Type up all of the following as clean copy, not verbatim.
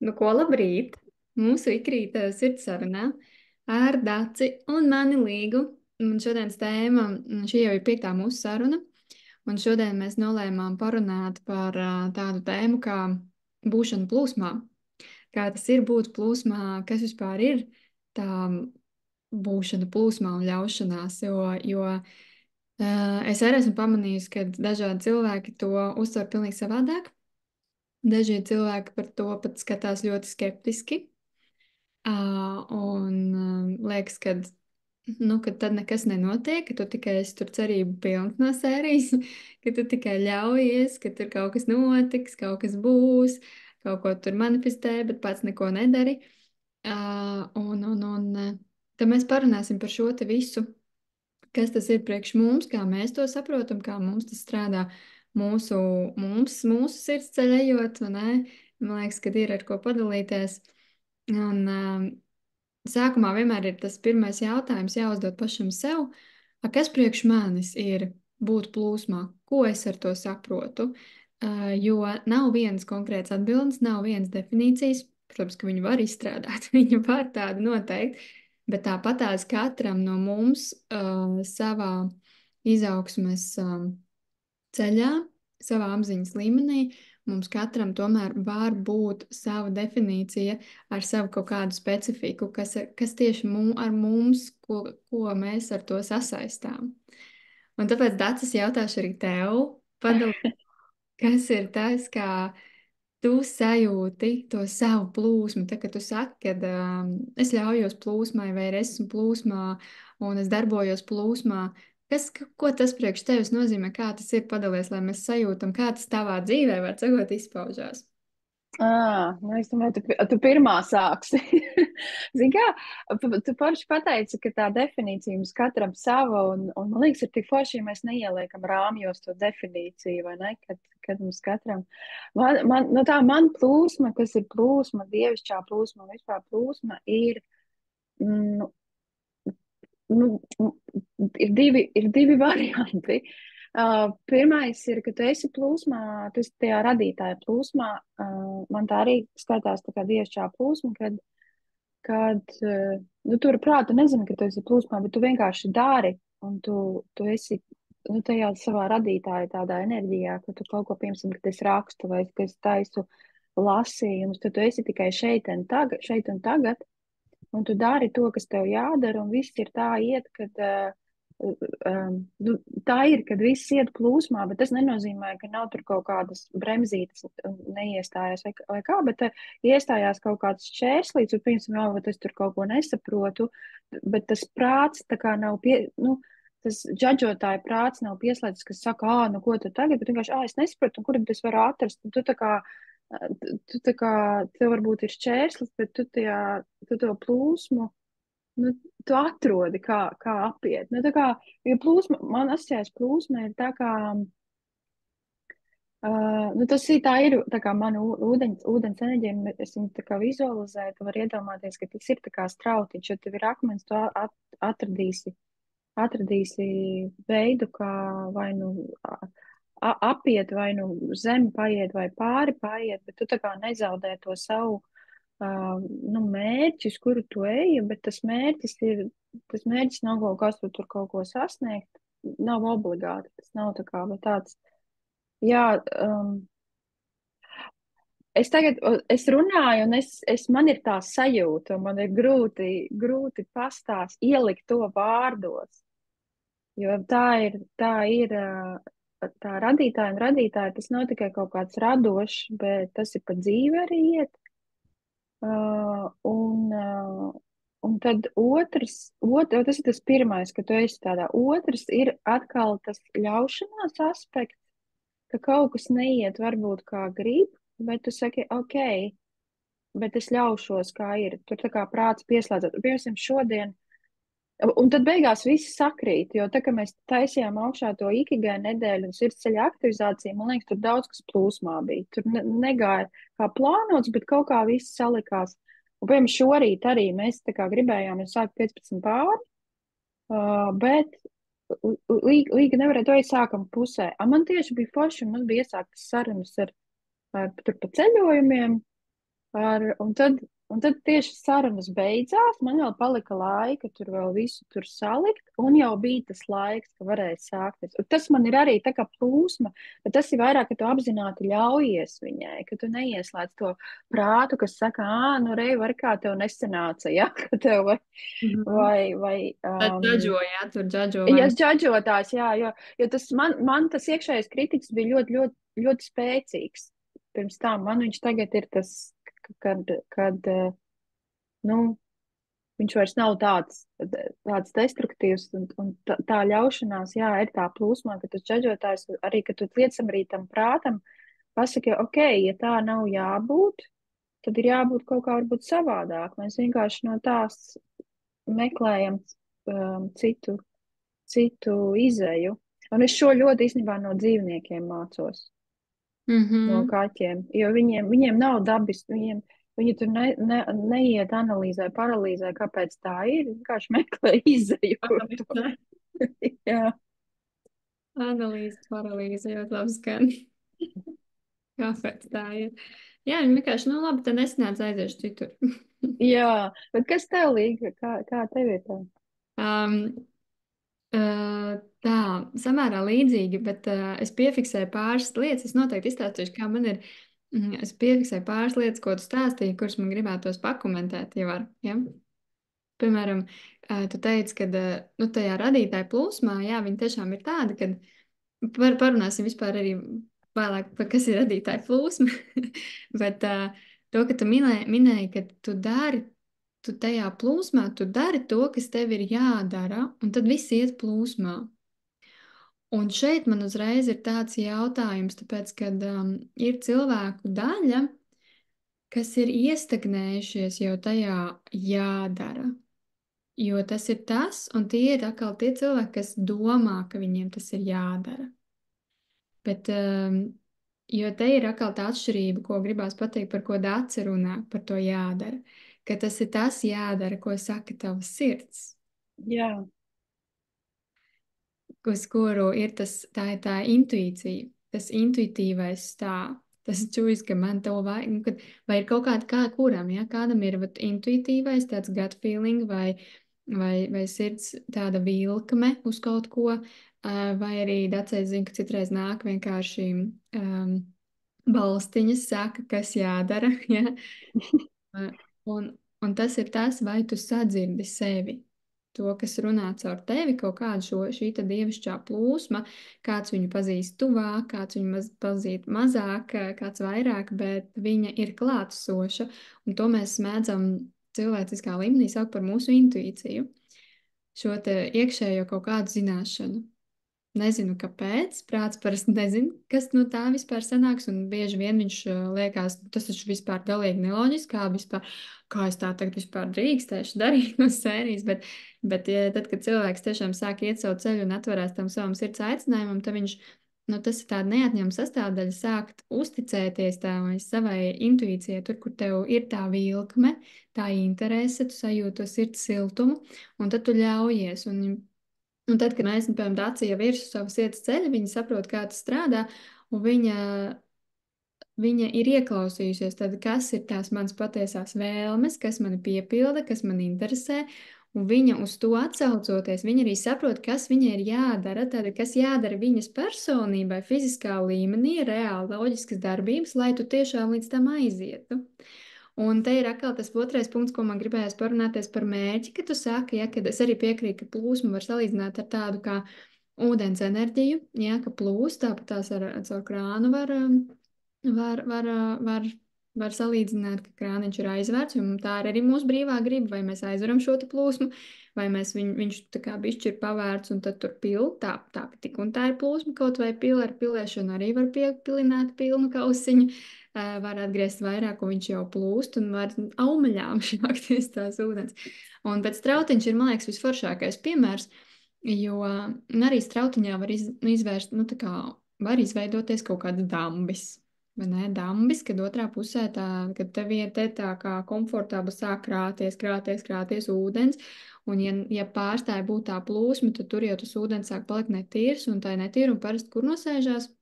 Nu, ko labrīt! Mūsu ikrīta sirdsarunā ar Daci un mani Līgu. Un šodienas tēma, šī jau ir piektā mūsu saruna, un šodien mēs nolēmām parunāt par tādu tēmu kā būšana plūsmā. Kā tas ir būt plūsmā, kas vispār ir tā būšana plūsmā un ļaušanās, jo es arī esmu pamanījusi, ka dažādi cilvēki to uztver pilnīgi savādāk. Daži cilvēki par to pat skatās ļoti skeptiski. Un liekas, ka tad nekas nenotiek, ka tu tikai esi tur cerību pilns no sērijas, ka tu tikai ļaujies, ka tur kaut kas notiks, kaut kas būs, kaut ko tur manifestē, bet pats neko nedari. Tad mēs parunāsim par šo te visu, kas tas ir priekš mums, kā mēs to saprotam, kā mums tas strādā mūsu sirds ceļojot, vai ne? Man liekas, ka ir ar ko padalīties. Un sākumā vienmēr ir tas pirmais jautājums jāuzdod pašam sev, kas priekš manis ir būt plūsmā, ko es ar to saprotu, jo nav vienas konkrētas atbildes, nav vienas definīcijas, protams, ka viņu var izstrādāt, viņu var tādu noteikt, bet tāpatās katram no mums savā izaugsmes ceļā, savā apziņas līmenī, mums katram tomēr var būt sava definīcija ar savu kaut kādu specifiku, kas tieši ar mums, ko mēs ar to sasaistām. Un tāpēc, Dācis, jautāšu arī tev, padalīt, kas ir tas, kā tu sajūti to savu plūsmu, tad, kad tu saki, ka es ļaujos plūsmai, vai es esmu plūsmā, un es darbojos plūsmā. Ko tas priekš tevis nozīmē, kā tas ir padalīties, lai mēs sajūtam, kā tas tavā dzīvē, var sakot, izpaužās? Nu es domāju, tu pirmā sāksi. Zini kā, tu paši pateici, ka tā definīcija mums katram sava, un man liekas, ir tik forši, ja mēs neieliekam rāmjos to definīciju, vai ne, kad mums katram. Man plūsma, kas ir plūsma, dievišķā plūsma un vispār plūsma, mm, nu, ir divi varianti. Pirmais ir, ka tu esi plūsmā, tu esi tajā radītāja plūsmā. Man tā arī skatās tā kā dievišķā plūsma, kad tu ar prātu nezini, ka tu esi plūsmā, bet tu vienkārši dari, un tu esi tajā savā radītāja tādā enerģijā, ka tu kaut ko, piemēram, kad es rakstu vai ka es taisu lasījumus, tad tu esi tikai šeit un tagad, un tu dari to, kas tev jādara, un viss ir tā iet, tā ir, kad viss iet plūsmā, bet tas nenozīmē, ka nav tur kaut kādas bremzītes neiestājās vai kā, bet iestājās kaut kāds šķērslīts, un pirms jau, bet es tur kaut ko nesaprotu, bet tas prāts tā kā nav tas džadžotāja prāts nav pieslēdzis, kas saka, nu ko tu tagad, bet vienkārši, es nesaprotu, un kur tad es varu atrast, un tu tā kā tev varbūt ir šķērslis, bet tu to plūsmu, tu atrodi, kā apiet. Tā kā, jo plūsma, man asociējas plūsma ir tā kā, tā ir tā kā mana ūdens enerģija, es viņu tā kā vizualizēju, tu vari iedomāties, ka tas ir tā kā strautiņš, ja tev ir akmens, tu atradīsi veidu, kā vai nu apiet, vai nu zemi paiet, vai pāri paiet, bet tu tā kā nezaudē to savu mērķis, kuru tu eji, bet tas mērķis nav kaut kas, tu tur kaut ko sasniegt, nav obligāti, tas nav tā kā, bet tāds, jā, es runāju, un man ir tā sajūta, un man ir grūti ielikt to vārdos, jo tā radītāja un radītāja, tas nav tikai kaut kāds radošs, bet tas ir pa dzīvi arī iet. Un tad tas ir tas pirmais, ka tu esi tādā. Otrs ir atkal tas ļaušanās aspekts, ka kaut kas neiet varbūt kā grib, bet tu saki, ok, bet es ļaušos, kā ir. Tur tā kā prāts pieslēdzas. Piemēram, šodien. Un tad beigās viss sakrīt, jo tā, ka mēs taisījām augšā to ikigai nedēļu un sirdsceļa aktivizāciju, man liekas, tur daudz kas plūsmā bija. Tur negāja kā plānots, bet kaut kā viss salikās. Un, piemēram, šorīt arī mēs tā kā gribējām sākt 15 pāri, bet Līga nevarēja to iesākam pusē. Man tieši bija forši, un mums bija iesāktas sarunas tur pa ceļojumiem, Un tad tieši sarunas beidzās, man vēl palika laika tur vēl visu tur salikt, un jau bija tas laiks, ka varēja sākties. Un tas man ir arī tā kā plūsma, bet tas ir vairāk, ka tu apzināti ļaujies viņai, ka tu neieslēdz to prātu, kas saka, nu rei, var kā tev nesanāca, ja, ka tev Mhm. vai Tad džadžojāt, tur džadžo vai ja ne? es džadžotās, jā, jo tas man tas iekšējais kritiķis bija ļoti, ļoti, ļoti spēcīgs. Pirms tam man viņš tagad ir tas, kad nu, viņš vairs nav tāds destruktīvs, un tā ļaušanās, jā, ir tā plūsmā, ka tas džadžotājs, arī, ka tu liecam arī tam prātam, pasaki, ok, ja tā nav jābūt, tad ir jābūt kaut kā varbūt savādāk. Mēs vienkārši no tās meklējam citu izēju. Un es šo ļoti īstenībā no dzīvniekiem mācos, no Mhm. kaķiem, jo viņiem nav dabis, viņi tur neiet analīzē, paralīzē, kāpēc tā ir, vienkārši meklē izēju, kur to. Jā, Analīze, paralīze, ļoti labi skan. Kāpēc tā ir? Jā, viņi vienkārši, nu labi, tad nesnāc aiziešu citur. jā, bet kas tev līga, kā tev ir tā? Um, tā, samērā līdzīgi, bet es piefiksēju pāris lietas. Es noteikti izstāstīšu, kā man ir. Es piefiksēju pāris lietas, ko tu stāstīji, kuras man gribētos pakomentēt, ja var. Ja? Piemēram, tu teici, ka nu, tajā radītāja plūsmā, jā, viņi tiešām ir tādi, ka parunāsim vispār arī vēlāk, par kas ir radītāja plūsma. Bet to, ka tu minēji, ka tu tajā plūsmā, tu dari to, kas tev ir jādara, un tad viss iet plūsmā. Un šeit man uzreiz ir tāds jautājums, tāpēc, ka ir cilvēku daļa, kas ir iestagnējušies jau tajā jādara. Jo tas ir tas, un tie ir atkal tie cilvēki, kas domā, ka viņiem tas ir jādara. Bet, jo te ir atkal tā atšķirība, ko gribās pateikt, par ko Dāca runā, par to jādara. Ka tas ir tas jādara, ko saka tavs sirds, Jā, uz kuru ir tā ir tā intuīcija, tas intuitīvais stāv. Tas čūs, ka man to vajag, nu, vai ir kaut kāda, kuram, ja, kādam ir vat, intuitīvais, tāds gut feeling, vai sirds tāda vilkme uz kaut ko, vai arī dacēs zina, ka citreiz nāk vienkārši balstiņas saka, kas jādara, ja, un, un tas ir tas, vai tu sadzirdi sevi. To, kas runā caur tevi, kaut kāda šī dievišķā plūsma, kāds viņu pazīst tuvāk, kāds viņu pazīst mazāk, kāds vairāk, bet viņa ir klātesoša. Un to mēs mēdzam cilvēciskā līmenī saukt par mūsu intuīciju. Šo te iekšējo kaut kādu zināšanu. Nezinu, kāpēc. Prāts parasti nezina, kas no tā vispār sanāks. Un bieži vien viņš liekas, tas taču vispār galīgi neloģiski, kā es tā tagad vispār drīkstēšu darīt no sērijas. Bet ja, tad, kad cilvēks tiešām sāk iet savu ceļu un atverās tam savam sirds aicinājumam, tad viņš, nu, tas ir tāda neatņemama sastāvdaļa sākt uzticēties savai intuīcijai, tur, kur tev ir tā vilkme, tā interese, tu sajūti to sirds siltumu, un tad tu ļaujies. Un tad, kad mēs, piemēram, Dācija jau ir uz savas sirds ceļa, viņa saprot, kā tas strādā, un viņa ir ieklausījusies, tad kas ir tās manas patiesās vēlmes, kas mani piepilda, kas man interesē, un viņa uz to atsaucoties, viņa arī saprot, kas viņai ir jādara, tad, kas jādara viņas personībai, fiziskā līmenī, reāli loģiskas darbības, lai tu tiešām līdz tam aizietu. Un te ir atkal tas otrais punkts, ko man gribējās parunāties par mērķi, ka tu saki, ja, kad es arī piekrītu, ka plūsmu var salīdzināt ar tādu kā ūdens enerģiju, ja, ka plūst, tāpat tās caur krānu var, var, ā, var, var salīdzināt, ka krāniņš ir aizvērts, un tā ir arī mūsu brīvā griba, vai mēs aizveram šo te plūsmu, vai viņš tā kā bišķi ir pavērts un tad tur pil, tā tik un tā ir plūsma, kaut vai pila ar pilēšanu arī var piepilināt pilnu kausiņu, var atgriezt vairāk, un viņš jau plūst, un var aumeļām šākties tās ūdens. Un pēc strautiņš ir, man liekas, visforšākais piemērs, jo arī strautiņā var izvērst, nu tā kā var izveidoties kaut kādas dambis. Vai ne? Dambis, kad otrā pusē kad tev ir tā kā komfortabli sāk krāties ūdens, un ja pārstāja būt tā plūsma, tad tur jau tas ūdens sāk palikt netīrs, un tā ir netīra, un parasti kur nosēžās?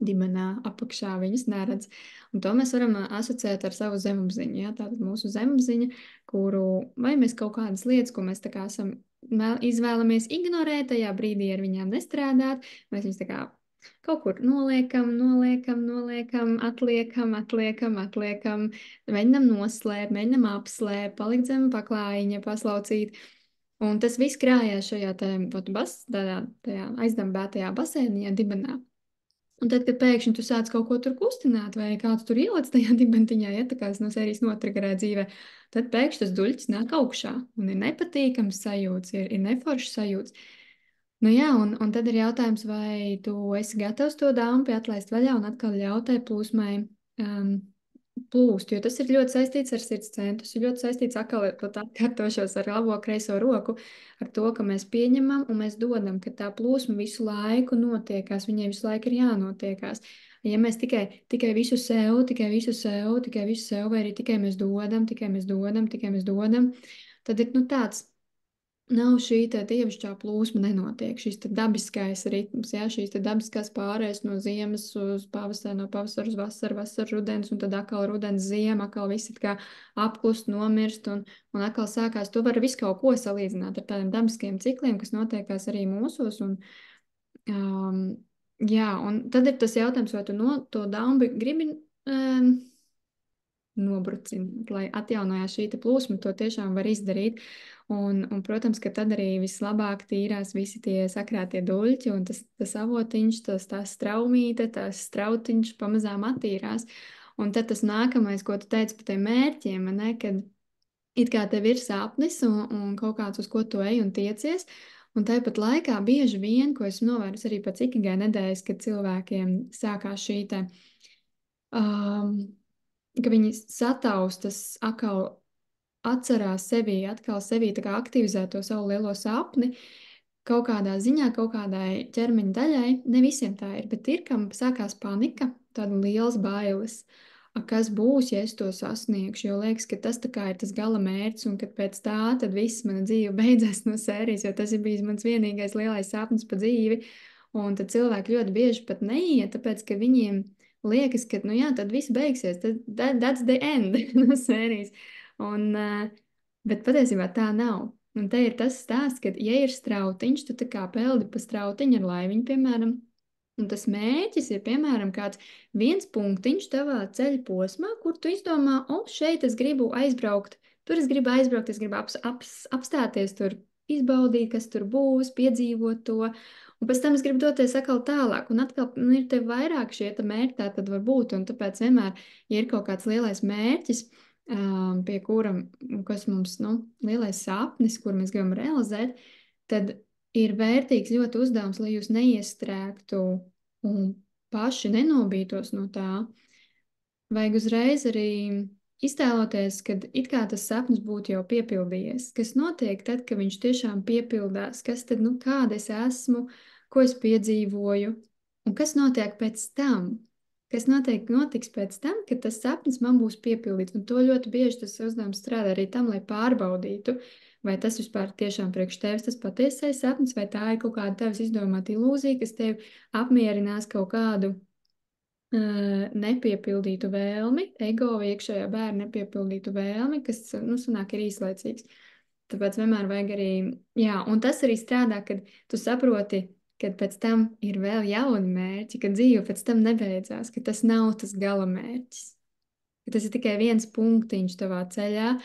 dibenā apakšā, viņas neredz. Un to mēs varam asociēt ar savu zemapziņu. Ja? Tātad mūsu zemapziņa, kuru vai mēs kaut kādas lietas, ko mēs tā kā esam izvēlamies ignorēt, tajā brīdī ar viņām nestrādāt, mēs viņus tā kā kaut kur noliekam, atliekam, mēģinam noslēpt, mēģinam apslēpt, palikt zem paklājiņa, paslaucīt. Un tas viss krājās šajā tajā aizdambētajā basēniņā dibenā. Un tad, kad pēkšņi tu sāc kaut ko tur kustināt, vai kāds tur ieliec tajā dibentiņā, ja tā kā es no sērijas notriggerē dzīvē, tad pēkšņi tas duļķis nāk augšā. Un ir nepatīkams sajūts, ir neforšs sajūts. Nu jā, un tad ir jautājums, vai tu esi gatavs to dāmpi atlaist vaļā un atkal ļaut tai plūsmai plūst, jo tas ir ļoti saistīts ar sirds centru. Tas ir ļoti saistīts atkal, pat atkārtošos ar labo kreiso roku, ar to, ka mēs pieņemam un mēs dodam, ka tā plūsma visu laiku notiekās, viņai visu laiku ir jānotiekās. Ja mēs tikai visu sev, vai arī tikai mēs dodam, tad ir tāds. Nav šī dievišķā plūsma, nenotiek šis dabiskais ritms, ja, šīs dabiskās pārējas no ziemas uz pavasaru, no pavasara uz vasaru, vasara, rudens, un tad atkal rudens, ziema, atkal viss it kā apklust, nomirst, un atkal sākās. To var visu kaut ko salīdzināt ar tādiem dabiskiem cikliem, kas notiekās arī mūsos. Um, jā, un tad ir tas jautājums, vai tu no to dambi gribi nobrucināt, lai atjaunojās šī plūsma, to tiešām var izdarīt. Protams, ka tad arī vislabāk tīrās visi tie sakrātie duļķi un tas avotiņš, tā straumīte, tās strautiņš pamazām attīrās. Un tad tas nākamais, ko tu teici par tiem mērķiem, ne, kad it kā tev ir sapnis un kaut kāds, uz ko tu ej un tiecies, un tāpat laikā bieži vien, ko esmu novērusi arī pēc ikigai nedēļas, kad cilvēkiem sākās šī ka viņi sataustas atkal atcerās atkal sevī tā kā aktivizē to savu lielo sapni kaut kādā ziņā, kaut kādai ķermeņa daļai. Ne visiem tā ir, bet ir, kam sākās panika, tāda liels bailes. Kas būs, ja es to sasniegšu? Jo liekas, ka tas tā kā ir tas gala mērķis, un kad pēc tā tad viss mana dzīve beidzās no sērijas, jo tas ir bijis mans vienīgais lielais sapnis pa dzīvi. Un tad cilvēki ļoti bieži pat neiet, tāpēc, ka viņiem liekas, ka, nu jā, tad viss beigsies, that's the end no sērijas. Bet patiesībā tā nav. Un te ir tas stāsts, ka, ja ir strautiņš, tu tā kā peldi pa strautiņu ar laiviņu, piemēram, un tas mērķis ir, piemēram, kāds viens punktiņš tavā ceļa posmā, kur tu izdomā, šeit es gribu aizbraukt, es gribu apstāties tur, izbaudīt, kas tur būs, piedzīvot to, un pēc tam es gribu doties atkal tālāk, un atkal ir te vairāk šie mērķi, tā tad var būt, un tāpēc vienmēr, ja ir kaut kāds lielais mērķis, pie kura, kas mums, lielais sapnis, kur mēs gribam realizēt, tad ir vērtīgs ļoti uzdevums, lai jūs neiestrēgtu un paši nenobītos no tā. Vajag uzreiz arī iztēloties, kad it kā tas sapnis būtu jau piepildījies. Kas notiek tad, kad viņš tiešām piepildās? Kas tad, kāda es esmu, ko es piedzīvoju, un kas notiek pēc tam? Kas notiks pēc tam, kad tas sapnis man būs piepildīts? Un to ļoti bieži tas uzdevums strādā arī tam, lai pārbaudītu, vai tas vispār tiešām priekš tevis tas patiesais sapnis, vai tā ir kaut kāda tevis izdomāta ilūzija, kas tev apmierinās kaut kādu nepiepildītu vēlmi, ego vai iekšējā bērna nepiepildītu vēlmi, kas, sanāk, ir īslaicīgs. Tāpēc vienmēr vajag arī, jā, un tas arī strādā, kad tu saproti, kad pēc tam ir vēl jauni mērķi, ka dzīve pēc tam nebeidzās, ka tas nav tas gala mērķis. Ka tas ir tikai viens punktiņš tavā ceļā,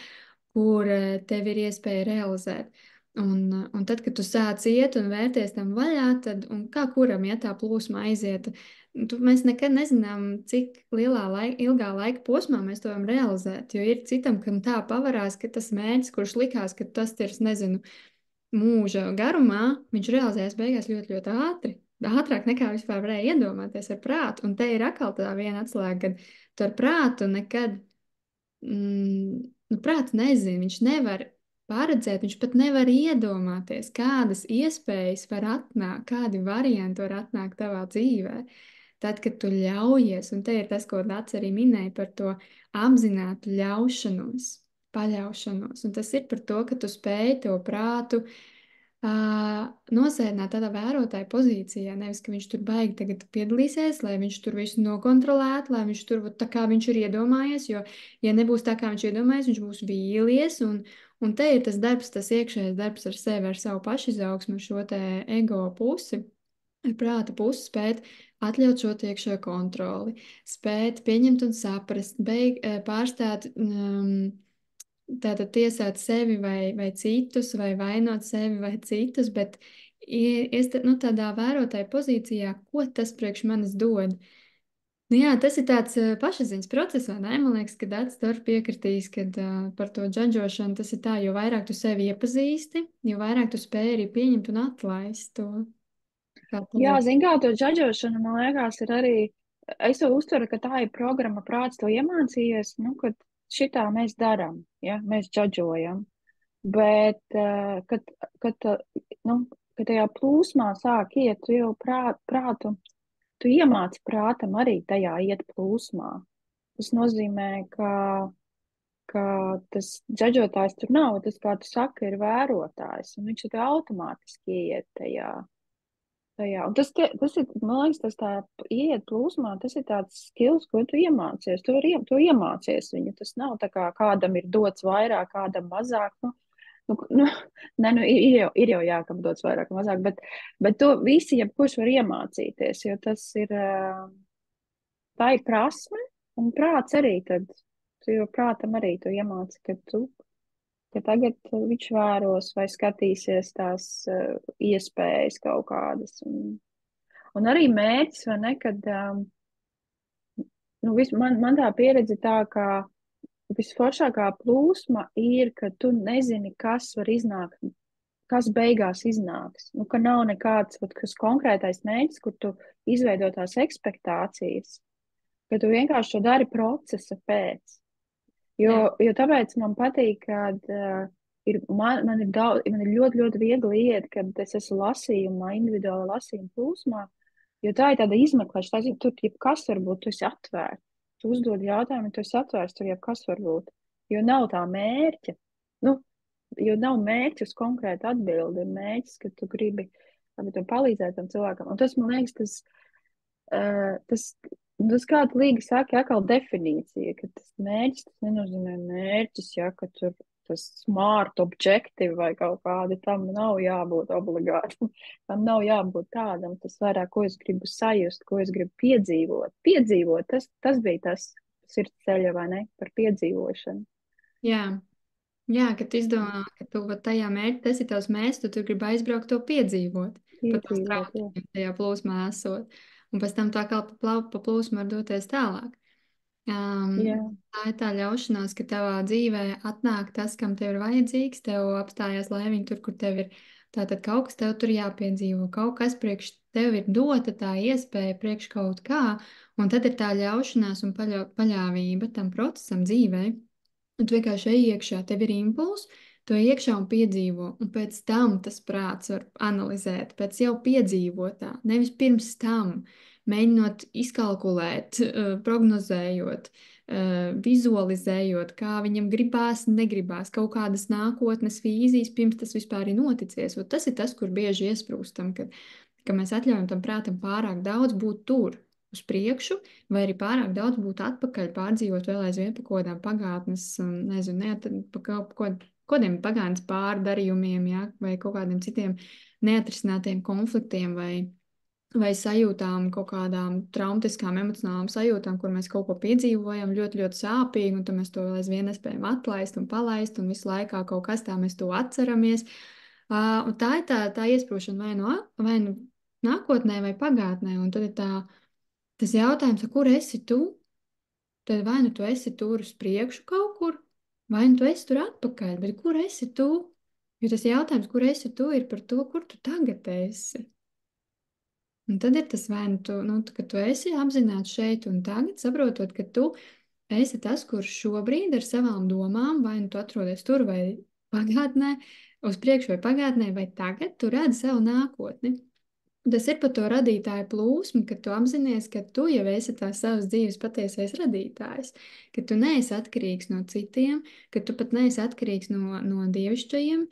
kur tev ir iespēja realizēt. Un tad, kad tu sāc iet un vērties tam vaļā, tad, un kā kuram, ja tā plūsma aiziet, mēs nekad nezinām, cik ilgā laika posmā mēs to varam realizēt, jo ir citam, kam tā pavarās, ka tas mērķis, kurš likās, ka tas ir, nezinu, mūža garumā, viņš realizējas beigās ļoti, ļoti ātri. Ātrāk nekā vispār varēja iedomāties ar prātu. Un te ir atkal tā viena atslēga, kad tu ar prātu nekad, prāts nezina, viņš nevar paredzēt, viņš pat nevar iedomāties, kādas iespējas var atnākt, kādi varianti var atnākt tavā dzīvē. Tad, kad tu ļaujies, un te ir tas, ko Dācis arī minēja par to apzinātu ļaušanos, paļaušanos. Un tas ir par to, ka tu spēj to prātu nosēdināt tādā vērotāja pozīcijā. Nevis, ka viņš tur baigi tagad piedalīsies, lai viņš tur visu nokontrolētu, lai viņš tur tā kā viņš ir iedomājies, jo, ja nebūs tā, kā viņš iedomājies, viņš būs vīlies, un te ir tas darbs, tas iekšējais darbs ar sevi, ar savu pašizaugsmu, ar šo te ego pusi, ar prāta pusi spēt atļaut šo iekšējo kontroli, spēt pieņemt un saprast, pārstāt tātad tiesāt sevi vai citus, vai vainot sevi vai citus, bet nu, tādā vērotāja pozīcijā, ko tas priekš manis dod. Nu, jā, tas ir tāds pašaziņas process, vai ne? Man liekas, ka Dārts tur piekritīs, ka par to džadžošanu tas ir tā, jo vairāk tu sevi iepazīsti, jo vairāk tu spēj arī pieņemt un atlaist to. Kā tev? Jā, zin kā, to džadžošanu, man liekas, ir arī, es to uztveru, ka tā ir programma prāts to iemācījies, nu, kad šitā mēs daram, ja, mēs džadžojam. Bet, nu, kad tajā plūsmā sāk iet, tu jau prātu, tu iemāci prātam arī tajā iet plūsmā. Tas nozīmē, ka tas džadžotājs tur nav, tas, kā tu saki, ir vērotājs, un viņš tur automātiski iet tajā. Un tas ir, man liekas, tas tā iet plūsmā, tas ir tāds skills, ko tu iemācies. Tu iemācies viņu. Tas nav tā kā kādam ir dots vairāk, kādam mazāk. Ir jau jā, kam dots vairāk, mazāk, bet to visi, jebkurš var iemācīties, jo tas ir, tā ir prasme, un prāts arī tad, tu jau prātam arī tu iemāci, ka tagad viņš vēros vai skatīsies tās iespējas kaut kādas. Un arī mērķis, vai ne, kad, man tā pieredze tā, ka visforšākā plūsma ir, ka tu nezini, kas var iznākt, kas beigās iznāks. Nu, ka nav nekāds, kas konkrētais mērķis, kur tu izveido tās ekspektācijas, ka tu vienkārši to dari procesa pēc. Jo tāpēc man patīk, kad man ir ļoti, ļoti viegli iet, kad es esmu lasījumā, individuāla lasījuma plūsmā, jo tā ir tāda izmeklēšana, tur jebkas var būt, tu esi atvērts. Tu uzdod jautājumu, tu esi atvērts, tur jebkas var būt. Jo nav tā mērķa. Nu, jo nav mērķa uz konkrētu atbildi. Ir mērķis, ka tu gribi palīdzēt tam cilvēkam. Un tas, man liekas, tas kāda līga saka, atkal definīcija, ka tas mērķis, tas nenozīmē mērķis, ja, ka tur tas smart objective vai kaut kādi tam nav jābūt obligāti. Tam nav jābūt tādam, tas vairāk, ko es gribu sajust, ko es gribu piedzīvot. Piedzīvot, tas bija tas sirds ceļa, vai ne, par piedzīvošanu. Jā, ka tu izdomā, ka tu tajā mērķi, tas ir tavs mērķis, tu tur gribi aizbraukt to piedzīvot. Pat tās trauciņas tajā plūsmā esot. Un pēc tam tā kā pa plūsmu var doties tālāk. Tā ir tā ļaušanās, ka tavā dzīvē atnāk tas, kam tev ir vajadzīgs, tev apstājās laimiņi tur, kur tev ir tātad kaut kas tev tur jāpiedzīvo, kaut kas priekš tev ir dota tā iespēja priekš kaut kā, un tad ir tā ļaušanās un paļāvība tam procesam dzīvē. Un tu vienkārši ej iekšā, tev ir impulss, tu ej iekšā un piedzīvo, un pēc tam tas prāts var analizēt, pēc jau piedzīvotā, nevis pirms tam, mēģinot izkalkulēt, prognozējot, vizualizējot, kā viņam gribās, negribās, kaut kādas nākotnes vīzijas, pirms tas vispār ir noticies. Un tas ir tas, kur bieži iesprūstam, ka mēs atļaujam tam prātam pārāk daudz būt tur, uz priekšu, vai arī pārāk daudz būt atpakaļ, pārdzīvot vēl aizvien pa kaut kādām pagātnes, nezinu, pa kaut kādiem pagātnes pārdarījumiem, ja, vai kaut kādiem citiem neatrisinātiem konfliktiem, vai sajūtām, kaut kādām traumatiskām, emocionālām sajūtām, kur mēs kaut ko piedzīvojam ļoti, ļoti sāpīgi, un tad mēs to vēl aizvien nespējam atlaist un palaist, un visu laikā kaut kas tā mēs to atceramies. Un tā ir tā iesprūšana vai nu nākotnē vai pagātnē, un tad ir tas jautājums, kur esi tu? Tad vai nu tu esi tur uz priekšu kaut kur, vai nu tu esi tur atpakaļ, bet kur esi tu? Jo tas jautājums, kur esi tu, ir par to, kur tu tagad esi. Un tad ir tas vai nu tu, ka tu esi apzināts šeit un tagad, saprotot, ka tu esi tas, kurš šobrīd ar savām domām, vai nu tu atrodies tur vai pagātnē, uz priekšu vai pagātnē, vai tagad tu redzi savu nākotni. Tas ir par to radītāju plūsmu, ka tu apzinājies, ka tu jau esi tās savas dzīves patiesais radītājs, ka tu neesi atkarīgs no citiem, ka tu pat neesi atkarīgs no dievišķajiem,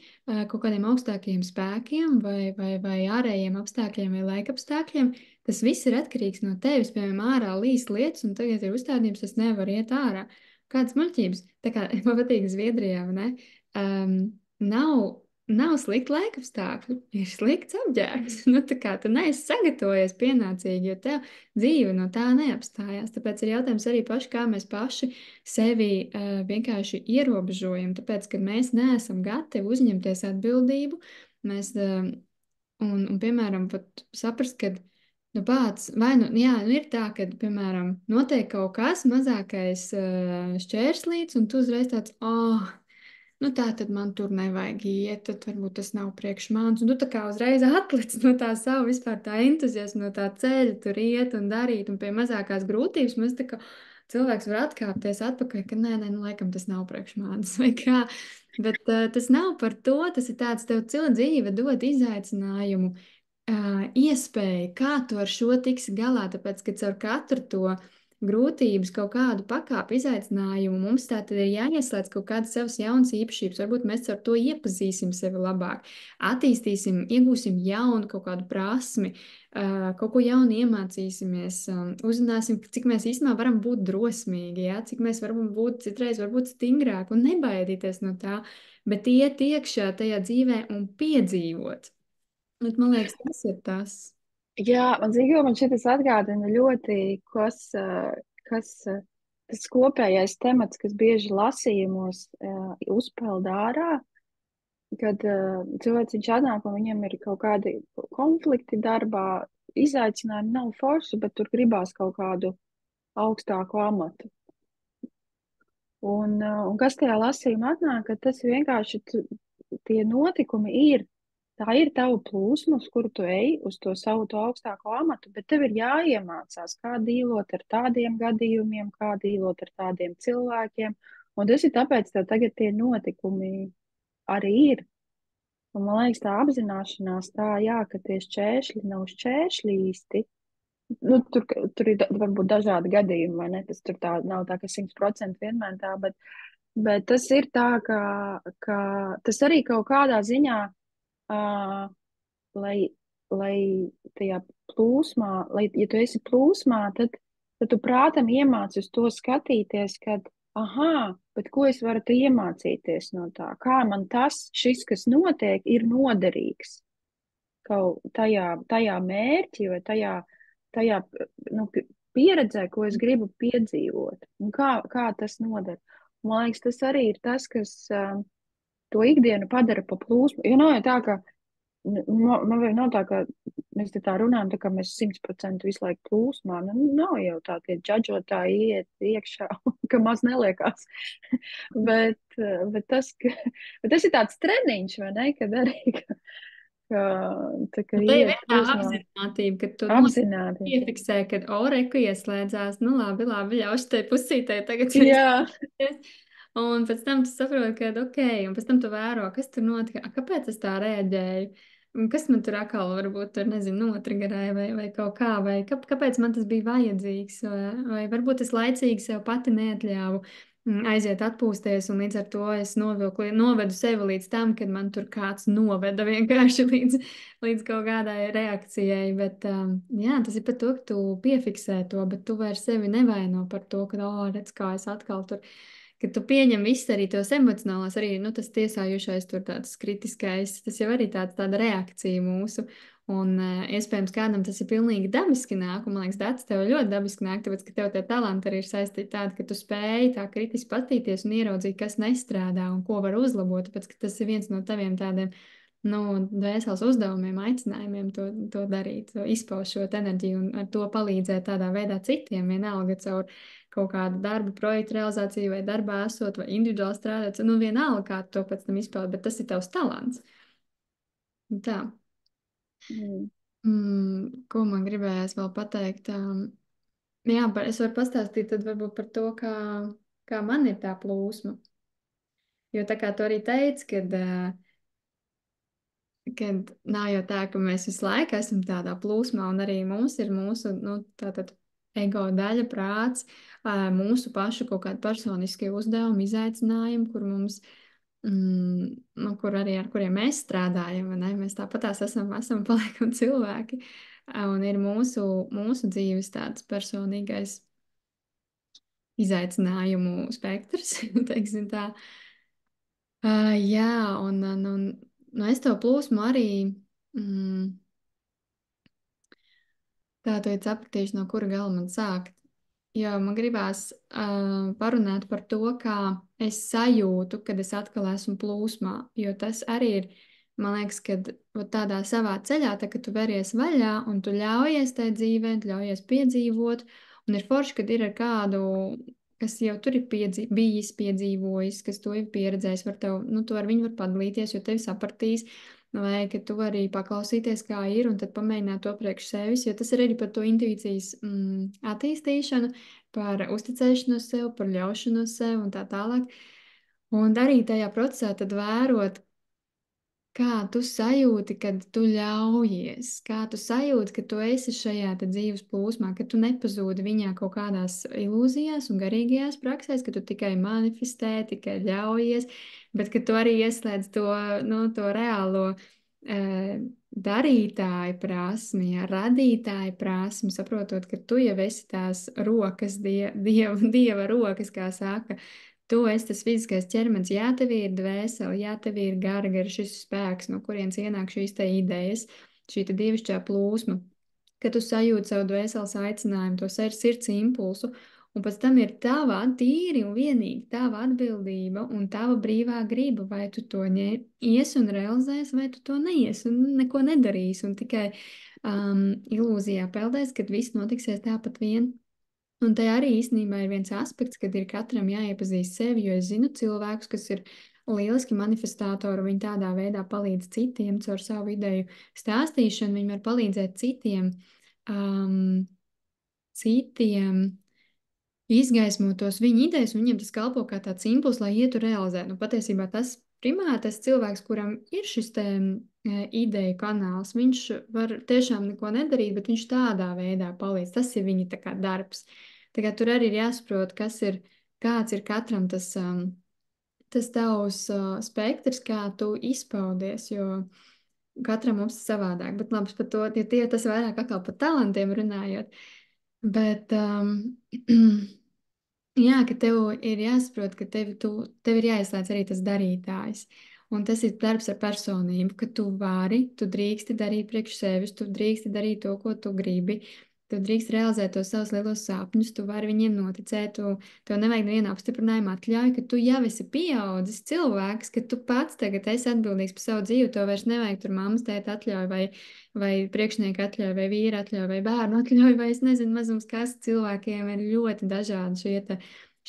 kaut kādiem augstākiem spēkiem vai ārējiem apstākļiem vai laikapstākļiem. Tas viss ir atkarīgs no tevis. Piemēram, ārā līs lietus, un tagad ir uzstādījums, es nevaru iet ārā. Kādas muļķības? Tā kā man patīk Zviedrijā, vai ne? Nav. Nav slikti laikapstākļi, ir slikts apģērbs. Nu, tā kā tu neesi sagatavojies pienācīgi, jo tev dzīve no tā neapstājās. Tāpēc ir jautājums arī paši, kā mēs paši sevi vienkārši ierobežojam. Tāpēc, ka mēs neesam gatavi uzņemties atbildību, mēs, piemēram, pat saprast, ka, nu, pats, vai nu, jā, nu ir tā, ka, piemēram, notiek kaut kas mazākais šķērslīts, un tu uzreiz tāds, oh, nu tā tad man tur nevajag iet, tad varbūt tas nav priekš manis. Un tu tā kā uzreiz atliec no tā savu vispār tā entuziasma, no tā ceļa tur iet un darīt, un pie mazākās grūtības mēs tā kā cilvēks var atkāpties atpakaļ, ka nē, nu laikam tas nav priekš manis vai kā. Bet tas nav par to, tas ir tāds tev dzīve dod izaicinājumu, iespēja, kā tu ar šo tiksi galā, tāpēc, ka caur katru to grūtības, kaut kādu pakāpi izaicinājumu, mums tā tad ir jāieslēdz kaut kādas savas jaunas īpašības. Varbūt mēs ar to iepazīsim sevi labāk, attīstīsim, iegūsim jaunu kaut kādu prasmi, kaut ko jaunu iemācīsimies, uzzināsim, cik mēs īstenībā varam būt drosmīgi, ja? Cik mēs varam būt citreiz varbūt stingrāki un nebaidīties no tā, bet iet iekšā tajā dzīvē un piedzīvot. Bet, man liekas, tas ir tas. Jā, man šis atgādina ļoti, kas tas kopējais temats, kas bieži lasījumos uzpeld ārā, kad cilvēks atnāk un viņam ir kaut kādi konflikti darbā, izaicinājumi nav forši, bet tur gribās kaut kādu augstāku amatu. Un kas tajā lasījumā atnāk, ka tas vienkārši tie notikumi ir. Tā ir tava plūsma, uz kuru tu ej, uz to savu to augstāko amatu, bet tev ir jāiemācās, kā dīlot ar tādiem gadījumiem, kā dīlot ar tādiem cilvēkiem. Un tas ir tāpēc, ka tagad tie notikumi arī ir. Un man liekas, tā apzināšanās, tā, jā, ka tie šķēršļi nav šķēršļi īsti. Nu, tur ir varbūt dažādi gadījumi, vai ne? Tas tur tā, nav tā, ka 100% vienmēr tā, bet tas ir tā, ka tas arī kaut kādā ziņā. Uh, lai tajā plūsmā, ja tu esi plūsmā, tad tu prātam iemāci uz to skatīties, kad, bet ko es varu iemācīties no tā? Kā man šis, kas notiek, ir noderīgs kaut tajā mērķi vai tajā nu, pieredzē, ko es gribu piedzīvot. Un kā tas noder? Man liekas, tas arī ir tas, kas to ikdienu padara pa plūsmu. Jo nav jau tā, ka man vajag nav tā, ka mēs te tā runājam, tā kā mēs 100% visu laiku plūsmā. Nu, nav jau tā, tie džadžotāji iet iekšā, ka maz neliekās. bet tas ir tāds treniņš, vai ne, kad arī, tā kā Un te jau iet ir tā plūsmā apzinātība, ka tu apzināti. piefiksē, kad oreku ieslēdzās. Nu, labi, ļaušu tai pusītē tagad Jā, izslēgties. Un pēc tam tu saproti, ka ok, un pēc tam tu vēro, kas tur notika, kāpēc es tā reaģēju. Un kas man tur atkal varbūt tur, nezinu, notrigerēja vai kaut kā, vai kāpēc man tas bija vajadzīgs, vai varbūt es laicīgi sev pati neatļāvu aiziet atpūsties, un līdz ar to es novedu sevi līdz tam, kad man tur kāds noveda vienkārši līdz kaut kādai reakcijai. Bet jā, tas ir par to, ka tu piefiksē to, bet tu vairs sevi nevaino par to, ka, redz, kā es atkal tur. Kad tu pieņem visu arī tos emocionālos, arī nu, tas tiesājušais, tur tāds kritiskais, tas jau arī tāda reakcija mūsu. Un iespējams, kādam tas ir pilnīgi dabiski nāk, un man liekas, tas tev ļoti dabiski nāk, tāpēc, ka tev tie talanti arī ir saistīti tādi, ka tu spēj tā kritiski paskatīties un ieraudzīt, kas nestrādā un ko var uzlabot, tāpēc, ka tas ir viens no taviem tādiem, nu, dvēseles uzdevumiem, aicinājumiem to darīt, to izpaust šo enerģiju un ar to palīdzēt tādā veidā citiem, vienalga caur kaut kādu darbu projektu realizāciju vai darbā esot vai individuāli strādāt, nu vienalga, kā to pēc tam izpaust, bet tas ir tavs talants. Tā. Ko man gribējās vēl pateikt? Jā, es varu pastāstīt tad varbūt par to, kā man ir tā plūsma. Jo tā kā tu arī teici, kad kad nav jau tā, ka mēs visu laiku esam tādā plūsmā, un arī mums ir mūsu, nu, tātad ego daļa, prāts, mūsu pašu kaut kādi personiskie uzdevumi, izaicinājumi, kur mums, nu, kur arī ar kuriem mēs strādājam, vai ne? Mēs tāpatās esam paliekam cilvēki, un ir mūsu dzīves tāds personīgais izaicinājumu spektrs, teiksim tā. Jā, un es to plūsmu arī mm, tā to sapratīšu, no kura gala man sākt. Jo man gribās parunāt par to, kā es sajūtu, kad es atkal esmu plūsmā. Jo tas arī ir, man liekas, kad vat tādā savā ceļā, tā, kad tu veries vaļā un tu ļaujies tai dzīvē, tu ļaujies piedzīvot, un ir forši, kad ir ar kādu, kas jau tur ir bijis, piedzīvojis, kas to ir pieredzējis, var tev, nu, tu ar viņu var padalīties, jo tevi sapratīs, vai ka tu vari paklausīties, kā ir, un tad pamēģināt to priekš sevis, jo tas ir arī par to intuīcijas attīstīšanu, par uzticēšanos sev, par ļaušanos sev un tā tālāk. Un arī tajā procesā tad vērot, kā tu sajūti, kad tu ļaujies, kā tu sajūti, ka tu esi šajā te dzīves plūsmā, ka tu nepazūdi viņā kaut kādās ilūzijās un garīgajās praksēs, ka tu tikai manifestē, tikai ļaujies, bet ka tu arī ieslēdz to, nu, to reālo darītāju prasmi, ja, radītāju prasmi, saprotot, ka tu jau esi tās rokas, dieva rokas, kā saka. Tu esi tas fiziskais ķermenis, jā, tev ir dvēsele, jā, tev ir gara šis spēks, no kurienes ienāk šīs te idejas, šī te dievišķā plūsma, ka tu sajūti savu dvēseles aicinājumu, to sirds impulsu, un pēc tam ir tava tīri un vienīgi tava atbildība un tava brīvā griba, vai tu to ies un realizēs, vai tu to neies un neko nedarīsi, un tikai ilūzijā peldēs, kad viss notiksies tāpat vien. Un te arī īstenībā ir viens aspekts, kad ir katram jāiepazīst sevi, jo es zinu cilvēkus, kas ir lieliski manifestātori, viņi tādā veidā palīdz citiem caur savu ideju stāstīšanu, viņi var palīdzēt citiem izgaismot tos viņa idejas, un viņiem tas kalpo kā tāds impulss, lai ietu realizēt. Nu, patiesībā tas primāri tas cilvēks, kuram ir šis te ideju kanāls, viņš var tiešām neko nedarīt, bet viņš tādā veidā palīdz. Tas ir viņa tā kā darbs. Tā kā tur arī ir jāsaprot, kāds ir katram tas tavs spektrs, kā tu izpaudies, jo katram mums ir savādāk. Bet labi, par to, ja tas vairāk atkal par talantiem runājot. Bet jā, ka tev ir jāsaprot, ka tev ir jāizslēdz arī tas darītājs. Un tas ir darbs ar personību, ka tu drīksti darīt priekš sevis, tu drīksti darīt to, ko tu gribi. Tu drīkst realizēt tos savus lielos sapņus, tu vari viņiem noticēt, tev nevajag nevienu apstiprinājumu atļauju, ka tu jau esi pieaudzis cilvēks, ka tu pats tagad esi atbildīgs par savu dzīvi, tev vairs nevajag tur mammas tēta atļauju vai priekšnieka atļauju, vai vīra atļauju, vai bērnu atļauju, vai es nezinu, mazums kas cilvēkiem ir ļoti dažādi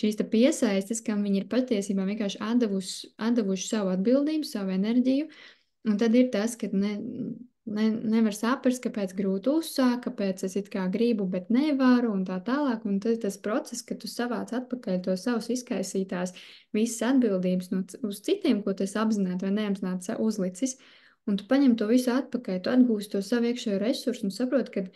šīs te piesaistes, kam viņi ir patiesībā vienkārši atdevuši savu atbildību, savu enerģiju, un tad ir tas, ka nevar saprast, kāpēc grūti uzsākt, kāpēc es it kā gribu, bet nevaru, un tā tālāk. Un tas process, ka tu savāc atpakaļ to savus izkaisītās visas atbildības uz citiem, ko tu esi apzināti vai neapzināti uzlicis, un tu paņem to visu atpakaļ, tu atgūsti to savu iekšējo resursu un saproti, ka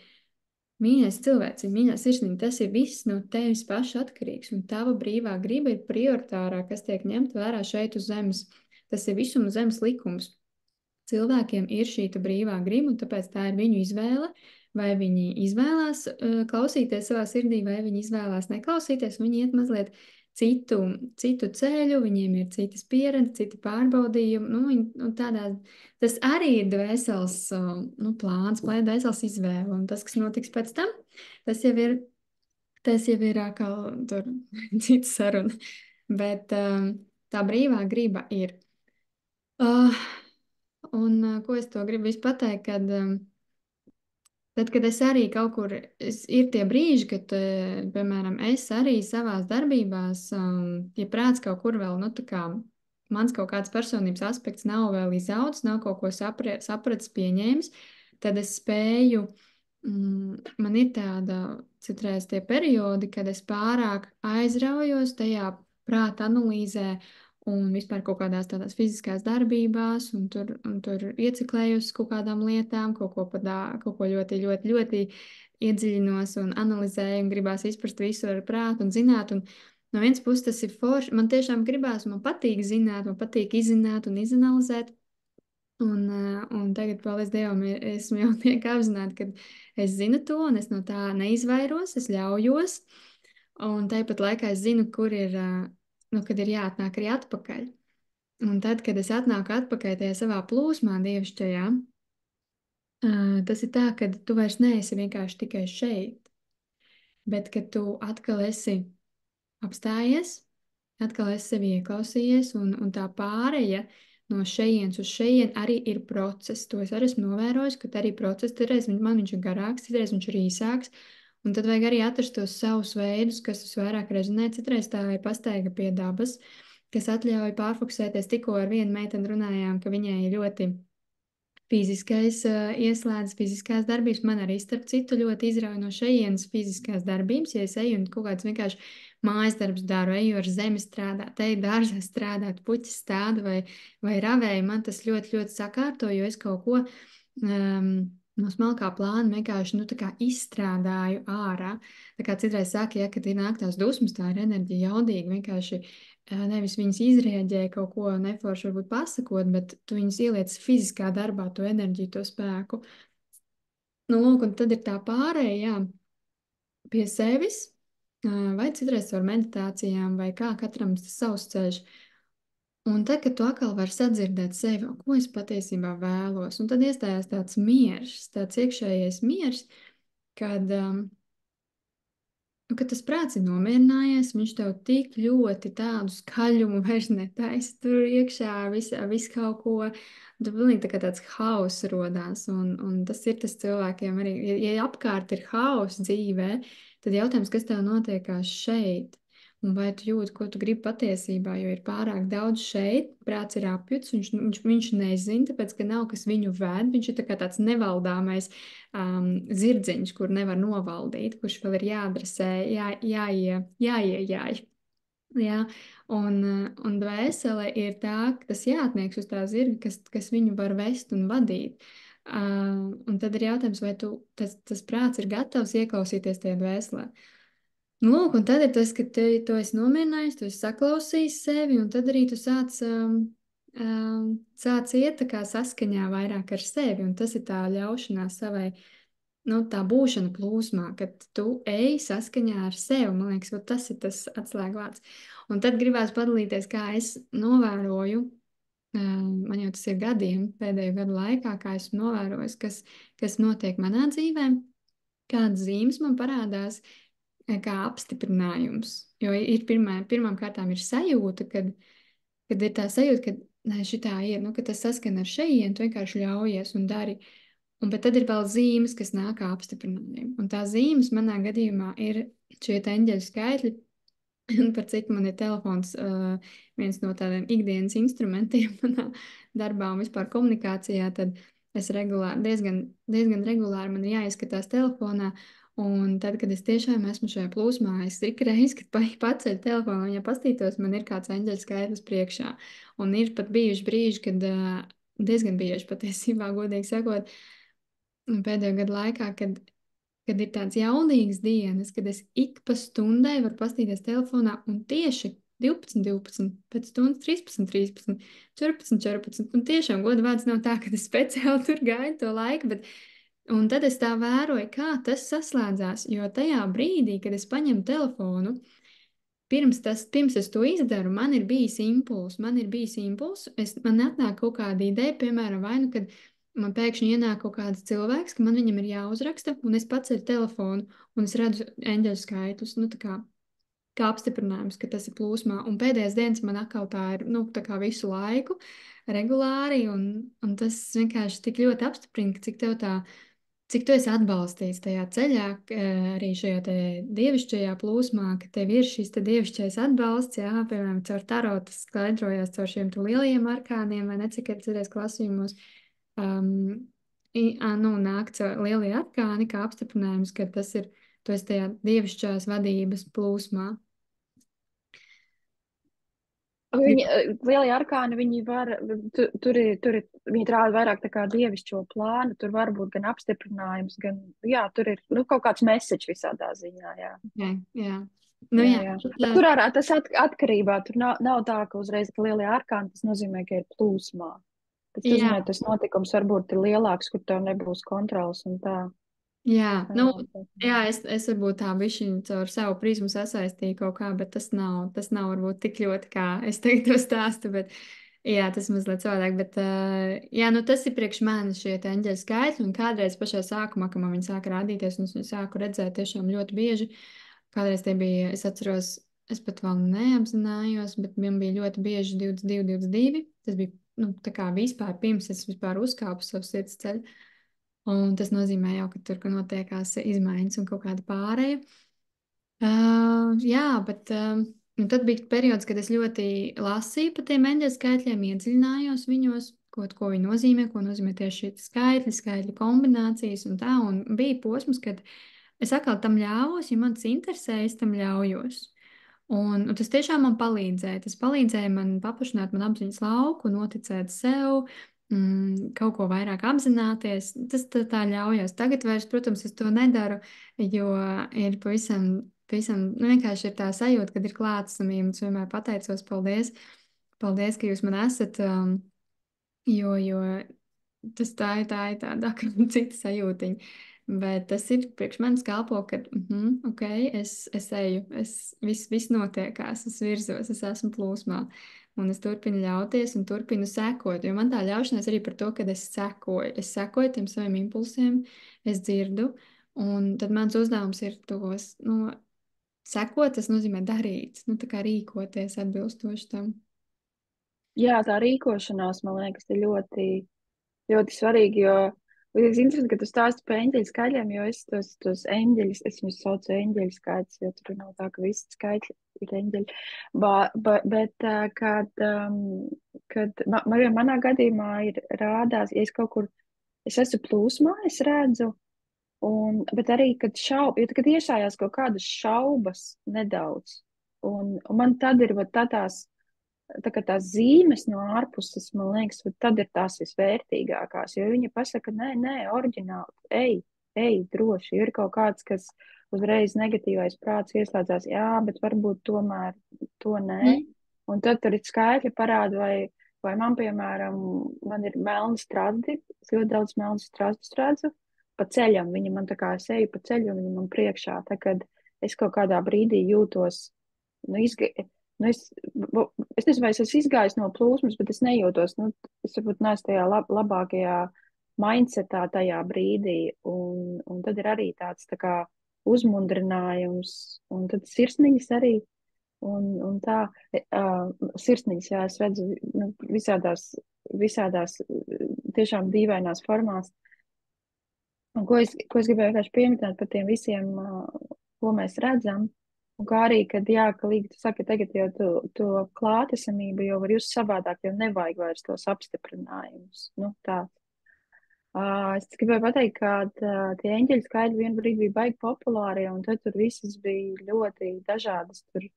mīļais cilvēks, mīļā sirsniņa, tas ir viss no tevis paša atkarīgs, un tava brīvā griba ir prioritārā, kas tiek ņemt vērā šeit uz zemes. Tas ir visuma zemes likums. Cilvēkiem ir šī brīvā griba, un tāpēc tā ir viņu izvēle. Vai viņi izvēlās klausīties savā sirdī, vai viņi izvēlās neklausīties, viņi iet mazliet citu ceļu, viņiem ir citas pieredze, citi pārbaudījumi. Tas arī ir dvēseles plāns, dvēseles izvēle, un tas, kas notiks pēc tam, tas jau ir atkal tur cita saruna. Bet tā brīvā griba ir. Ko es to gribu pateikt, tad, kad es arī kaut kur, ir tie brīži, kad, piemēram, es arī savās darbībās, ja prāts kaut kur vēl, nu, tā kā mans kaut kāds personības aspekts nav vēl izaudzis, nav kaut ko sapratis, pieņēmis, tad es spēju, man ir tāda, citreiz tie periodi, kad es pārāk aizraujos tajā prāta analīzē un vispār kaut kādās tādās fiziskās darbībās, un tur ieciklējos kaut kādām lietām, kaut ko ļoti, ļoti, ļoti iedziļinos un analizēju, un gribās izprast visu ar prātu un zināt. Un no vienas puses tas ir forši, man tiešām gribās, man patīk zināt, man patīk izzināt un izanalizēt. Un tagad, paldies Dievam, esmu jau tiek apzināta, ka es zinu to, un es no tā neizvairos, es ļaujos. Un tāpat laikā es zinu, kur ir, nu, kad ir jāatnāk arī atpakaļ. Un tad, kad es atnāku atpakaļ tajā savā plūsmā, dievišķajā, tas ir tā, ka tu vairs neesi vienkārši tikai šeit, bet ka tu atkal esi apstājies, atkal esi sevi ieklausījies, un tā pāreja no šejienes uz šejien arī ir process. To es arī esmu novērojis, ka arī process, citreiz man viņš ir garāks, citreiz viņš ir īsāks, un tad vajag arī atrast tos savus veidus, kas visvairāk rezonē. Citreiz tā ir pastaiga pie dabas, kas atļauj pārfokusēties. Tikko ar vienu meiteni runājām, ka viņai ir ļoti fiziskais ieslēdzas, fiziskās darbības. Man arī, starp citu, ļoti izrauj no šejienes fiziskās darbības. Ja es eju un kaut kāds vienkārši mājas darbs daru, eju ar zemi strādāt, eju dārzā strādāt, puķis stādu vai ravēju, man tas ļoti, ļoti sakārto, jo es kaut ko no smalkā plāna vienkārši, nu, tā kā izstrādāju ārā. Tā kā citreiz saka, ja, kad ir nāk tās dusmas, tā ir enerģija jaudīga, vienkārši nevis viņas izrēģē kaut ko neforši varbūt pasakot, bet tu viņas ieliec fiziskā darbā, to enerģiju, to spēku. Nu, lūk, un tad ir tā pārējā, jā, pie sevis, vai citreiz ar meditācijām, vai kā katram tas savs ceļš. Un tad, kad tu atkal vari sadzirdēt sevi, ko es patiesībā vēlos, un tad iestājās tāds miers, tāds iekšējais miers, kad kad tas prāts ir nomierinājies, viņš tev tik ļoti tādu skaļumu vairs netaisa tur iekšā, visu kaut ko. Tur pilnīgi tā kā tāds hauss rodās, un tas ir tas cilvēkiem arī. Ja apkārt ir hauss dzīvē, tad jautājums, kas tev notiekās šeit? Un vai tu jūti, ko tu gribi patiesībā, jo ir pārāk daudz šeit, prāts ir apjuts, viņš nezina, tāpēc, ka nav kas viņu ved, viņš ir tā kā tāds nevaldāmais zirdziņš, kur nevar novaldīt, kurš vēl ir jāadresē, jāiejāj. Jā, un dvēsele ir tā, ka tas jāatnieks uz tā zirga, kas viņu var vest un vadīt. Un tad ir jautājums, vai tas prāts ir gatavs ieklausīties tajā dvēselē. Nu, lūk, un tad ir tas, ka tu esi nomierinājis, tu esi saklausījis sevi, un tad arī tu sāc iet tā kā saskaņā vairāk ar sevi, un tas ir tā ļaušanās savai, nu, tā būšana plūsmā, kad tu ej saskaņā ar sevi. Man liekas, tas ir tas atslēgvārds. Un tad gribās padalīties, kā es novēroju, man jau tas ir gadiem, pēdējo gadu laikā, kā esmu novērojis, kas notiek manā dzīvē, kādas zīmes man parādās, kā apstiprinājums. Jo ir pirmām kārtām ir sajūta, kad ir tā sajūta, ka nē, šitā ir, nu, ka tas saskan ar šejien, tu vienkārši ļaujies un dari. Bet tad ir vēl zīmes, kas nāk kā apstiprinājumi. Un tās zīmes manā gadījumā ir šie eņģeļu skaitļi, par cik man ir telefons viens no tādiem ikdienas instrumentiem manā darbā un vispār komunikācijā, tad es diezgan regulāri man ir jāieskatās telefonā. Un tad, kad es tiešām esmu šajā plūsmā, es ik reizi, kad paceļu telefonu un ja pastītos, man ir kāds eņģeļu skaitlis priekšā. Un ir pat bijuši brīži, kad diezgan bieži patiesībā, godīgi sakot, pēdējo gadu laikā, kad ir tāds jaudīgs dienas, kad es ik pa stundai varu pastīties telefonā un tieši 12, 12, pēc stundas 13, 13, 14, 14. Un tiešām godu vārds nav tā, ka es speciāli tur gaidu to laiku, un tad es tā vēroju, kā tas saslēdzās, jo tajā brīdī, kad es paņemu telefonu, pirms es to izdaru, man ir bijis impulss, man atnāk kaut kāda ideja, piemēram, vai nu, kad man pēkšņi ienāk kaut kāds cilvēks, ka man viņam ir jāuzraksta, un es paceļu telefonu, un es redzu eņģeļu skaitlus, nu, tā kā apstiprinājums, ka tas ir plūsmā. Un pēdējās dienas man atkal tā ir, nu, tā kā visu laiku, regulāri, un tas vienkārši tik ļoti apstiprina, cik tu esi atbalstīts tajā ceļā, arī šajā te dievišķajā plūsmā, ka tev ir šis te dievišķais atbalsts, jā, piemēram, caur tarotu skaidrojās caur šiem tu lielajiem arkāniem, vai ne, cik ir citreiz klasījumos, nu, nāk caur lielie arkāni, kā apstiprinājums, ka tu esi tajā dievišķās vadības plūsmā. Viņi, lielie arkāni, viņi var, viņi rāda vairāk tā kā dievišķo plānu, tur var būt gan apstiprinājums, gan, jā, tur ir, nu, kaut kāds message visādā ziņā, jā. Okay, jā. Nu, Jā, jā, jā. bet, Bet tur ārā tas atkarībā, tur nav tā, ka uzreiz, ka lielie arkāni, tas nozīmē, ka ir plūsmā. Tas jā, nozīmē, tas notikums varbūt ir lielāks, kur tev nebūs kontrols un tā. jā, nu, Bet, jā, es varbūt tā bišķiņu caur savu prizmu sasaistīju kaut kā, bet tas nav varbūt tik ļoti, kā es tagad to stāstu, bet jā, tas mazliet savādāk, bet jā, nu tas ir priekš manis šie te eņģeļu skaitļi, un kādreiz pašā sākumā, kad man viņi sāka rādīties, un es viņu sāku redzēt tiešām ļoti bieži, kādreiz tie bija, es atceros, es pat vēl neapzinājos, bet man bija ļoti bieži 22, 22, tas bija, nu, tā kā vispār pirms es vispār uzkāpu savu sirds ceļu. Un tas nozīmē jau, ka tur notiekās izmaiņas un kaut kāda pārēja. Jā, bet nu, tad bija periods, kad es ļoti lasīju par tiem eņģeļu skaitļiem, iedziļinājos viņos, ko viņi nozīmē, ko nozīmē tieši šie skaitļi, skaitļu kombinācijas un tā. Un bija posms, kad es atkal tam ļāvos, ja man tas interesē, es tam ļaujos. Un tas tiešām man palīdzēja. Tas palīdzēja man paplašināt man apziņas lauku, noticēt sev, kaut ko vairāk apzināties. Tas tā ļaujās. Tagad vairs, protams, es to nedaru, jo ir pavisam nu, vienkārši ir tā sajūta, kad ir klātesamība. Es vienmēr pateicos, paldies, paldies, ka jūs man esat. Jo tas tā ir tāda kā cita sajūtiņa. Bet tas ir priekš manis kalpo, ka, ok, es eju, viss notiekās, es virzos, es esmu plūsmā. Un es turpinu ļauties un turpinu sekot. Jo man tā ļaušanās arī par to, ka es sekoju. Es sekoju tiem saviem impulsiem, es dzirdu. Un tad mans uzdevums ir tos, nu, sekot, tas nozīmē darīt, nu, tā kā rīkoties atbilstoši tam. jā, tā rīkošanās, man liekas, ir ļoti, ļoti svarīga, jo liekas interesanti, ka tu stāsti par eņģeļu skaļiem, jo es tos eņģeļus, es viņus saucu eņģeļu skaļus, jo tur nav tā, ka visi skaļi ir eņģeļi. Bet, kad manā gadījumā ir rādās, ja es kaut kur, es esmu plūsmā, es redzu, bet arī, kad iesājās kaut kādas šaubas nedaudz, un man tad ir vat tā kā tās zīmes no ārpuses, man liekas, tad ir tās visvērtīgākās, jo viņa pasaka, nē, oriģināli, ej, droši, jo ir kaut kāds, kas uzreiz negatīvais prāts ieslēdzās, jā, bet varbūt tomēr to nē, Mm. un tad tur ir skaitļi parāda, vai man, piemēram, man ir melni strādi, es ļoti daudz melnu strādu redzu, pa ceļam, viņa man tā kā es eju pa ceļu, un viņa man priekšā, tā kad es kaut kādā brīdī jūtos, nu, nu, es nezinu, vai es esmu izgājis no plūsmas, bet es nejūtos, nu, es varbūt neesmu tajā labākajā mindsetā tajā brīdī, un tad ir arī tāds tā kā uzmundrinājums, un tad sirsniņas arī, un tā, sirsniņas, jā, es redzu, nu, visādās tiešām dīvainās formās, un ko es gribēju vienkārši pieminēt par tiem visiem, ko mēs redzam, un kā arī, kad, jā, ka Līga, tu saki, tagad jau to klātesamību jau var just savādāk, jau nevajag vairs tos apstiprinājumus. Nu, tā. Es gribēju pateikt, ka tie eņģeļu skaidri vienu brīdi bija baigi populāri, un tad tur visas bija ļoti dažādas tur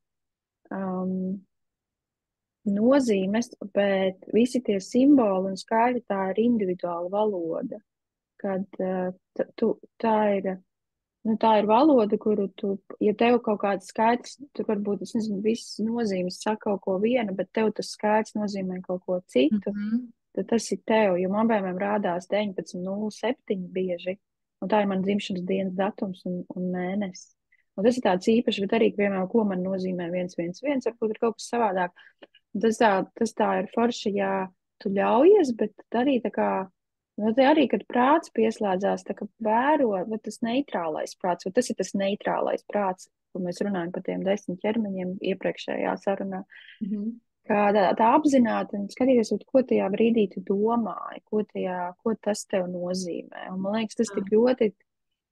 nozīmes, bet visi tie simboli un skaidri tā ir individuāla valoda, kad tā ir. Nu, tā ir valoda, kuru tu, ja tev kaut kāds skaits, tur varbūt, es nezinu, visas nozīmes saka kaut ko vienu, bet tev tas skaits nozīmē kaut ko citu, Mhm. tad tas ir tev, jo man, piemēram, rādās 19.07 bieži, un tā ir man dzimšanas dienas datums un mēnesis. Un tas ir tāds īpašs, bet arī, piemēram, ko man nozīmē 111, varbūt ir kaut kas savādāk. Un tas tā ir forši, ja tu ļaujies, bet arī tā kā, nu, te arī, kad prāts pieslēdzās, tā kā vēro, vai tas neitrālais prāts, vai tas ir tas neitrālais prāts, ko mēs runājam par tiem 10 ķermeņiem iepriekšējā sarunā, Mhm. kā tā apzināti un skatīties, ko tajā brīdī tu domāji, ko tas tev nozīmē. Un man liekas, tas tik ļoti,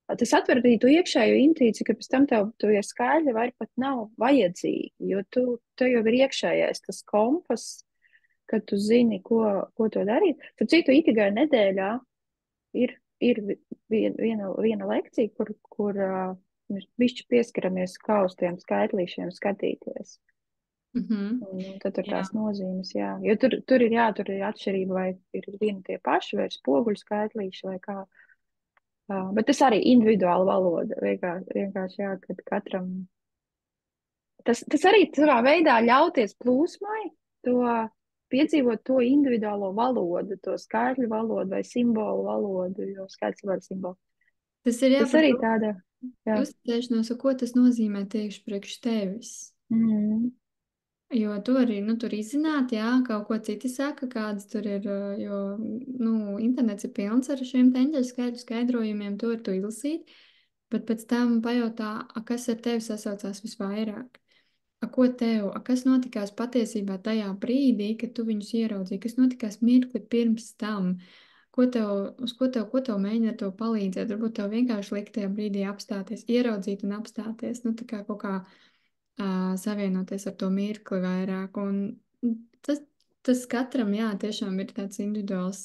tas atver arī tu iekšējo intuīciju, ka pēc tam tev tie skaļi vairs pat nav vajadzīgi, jo tev jau ir iekšējais tas kompas, ka tu zini, ko to darīt. Tad citu itigai nedēļā ir viena lekcija, kur mēs bišķi pieskaramies kā uz tiem skaitlīšiem skatīties. Mhm. Un tad tur Jā. tās nozīmes, jā. Jo tur ir atšķirība, vai ir vieni tie paši, vai ir spoguļu skaitlīši, vai kā. Bet tas arī individuāla valoda. Vienkārši jā, kad katram. Tas arī savā veidā ļauties plūsmai, to piedzīvot to individuālo valodu, to skaitļu valodu vai simbolu valodu, jo skaitlis var simbolu. Tas ir jā Tas par arī to tāda, jā. uzticēšanos, ko tas nozīmē tieši priekš tevis. Mm, Jo to arī, nu, tur izzināt, jā, kaut ko citi saka, kādas tur ir, jo, nu, internets ir pilns ar šiem te eņģeļu skaidru skaidrojumiem, to var tu izlasīt, bet pēc tam pajautā, kas ar tevi sasaucās visvairāk. Ko tev, kas notikās patiesībā tajā brīdī, kad tu viņus ieraudzīji, kas notikās mirkli pirms tam, ko tev mēģina ar to palīdzēt, varbūt tev vienkārši likt tajā brīdī apstāties, ieraudzīt un apstāties, nu, tā kā kaut kā savienoties ar to mirkli vairāk. Un tas katram, jā, tiešām ir tāds individuāls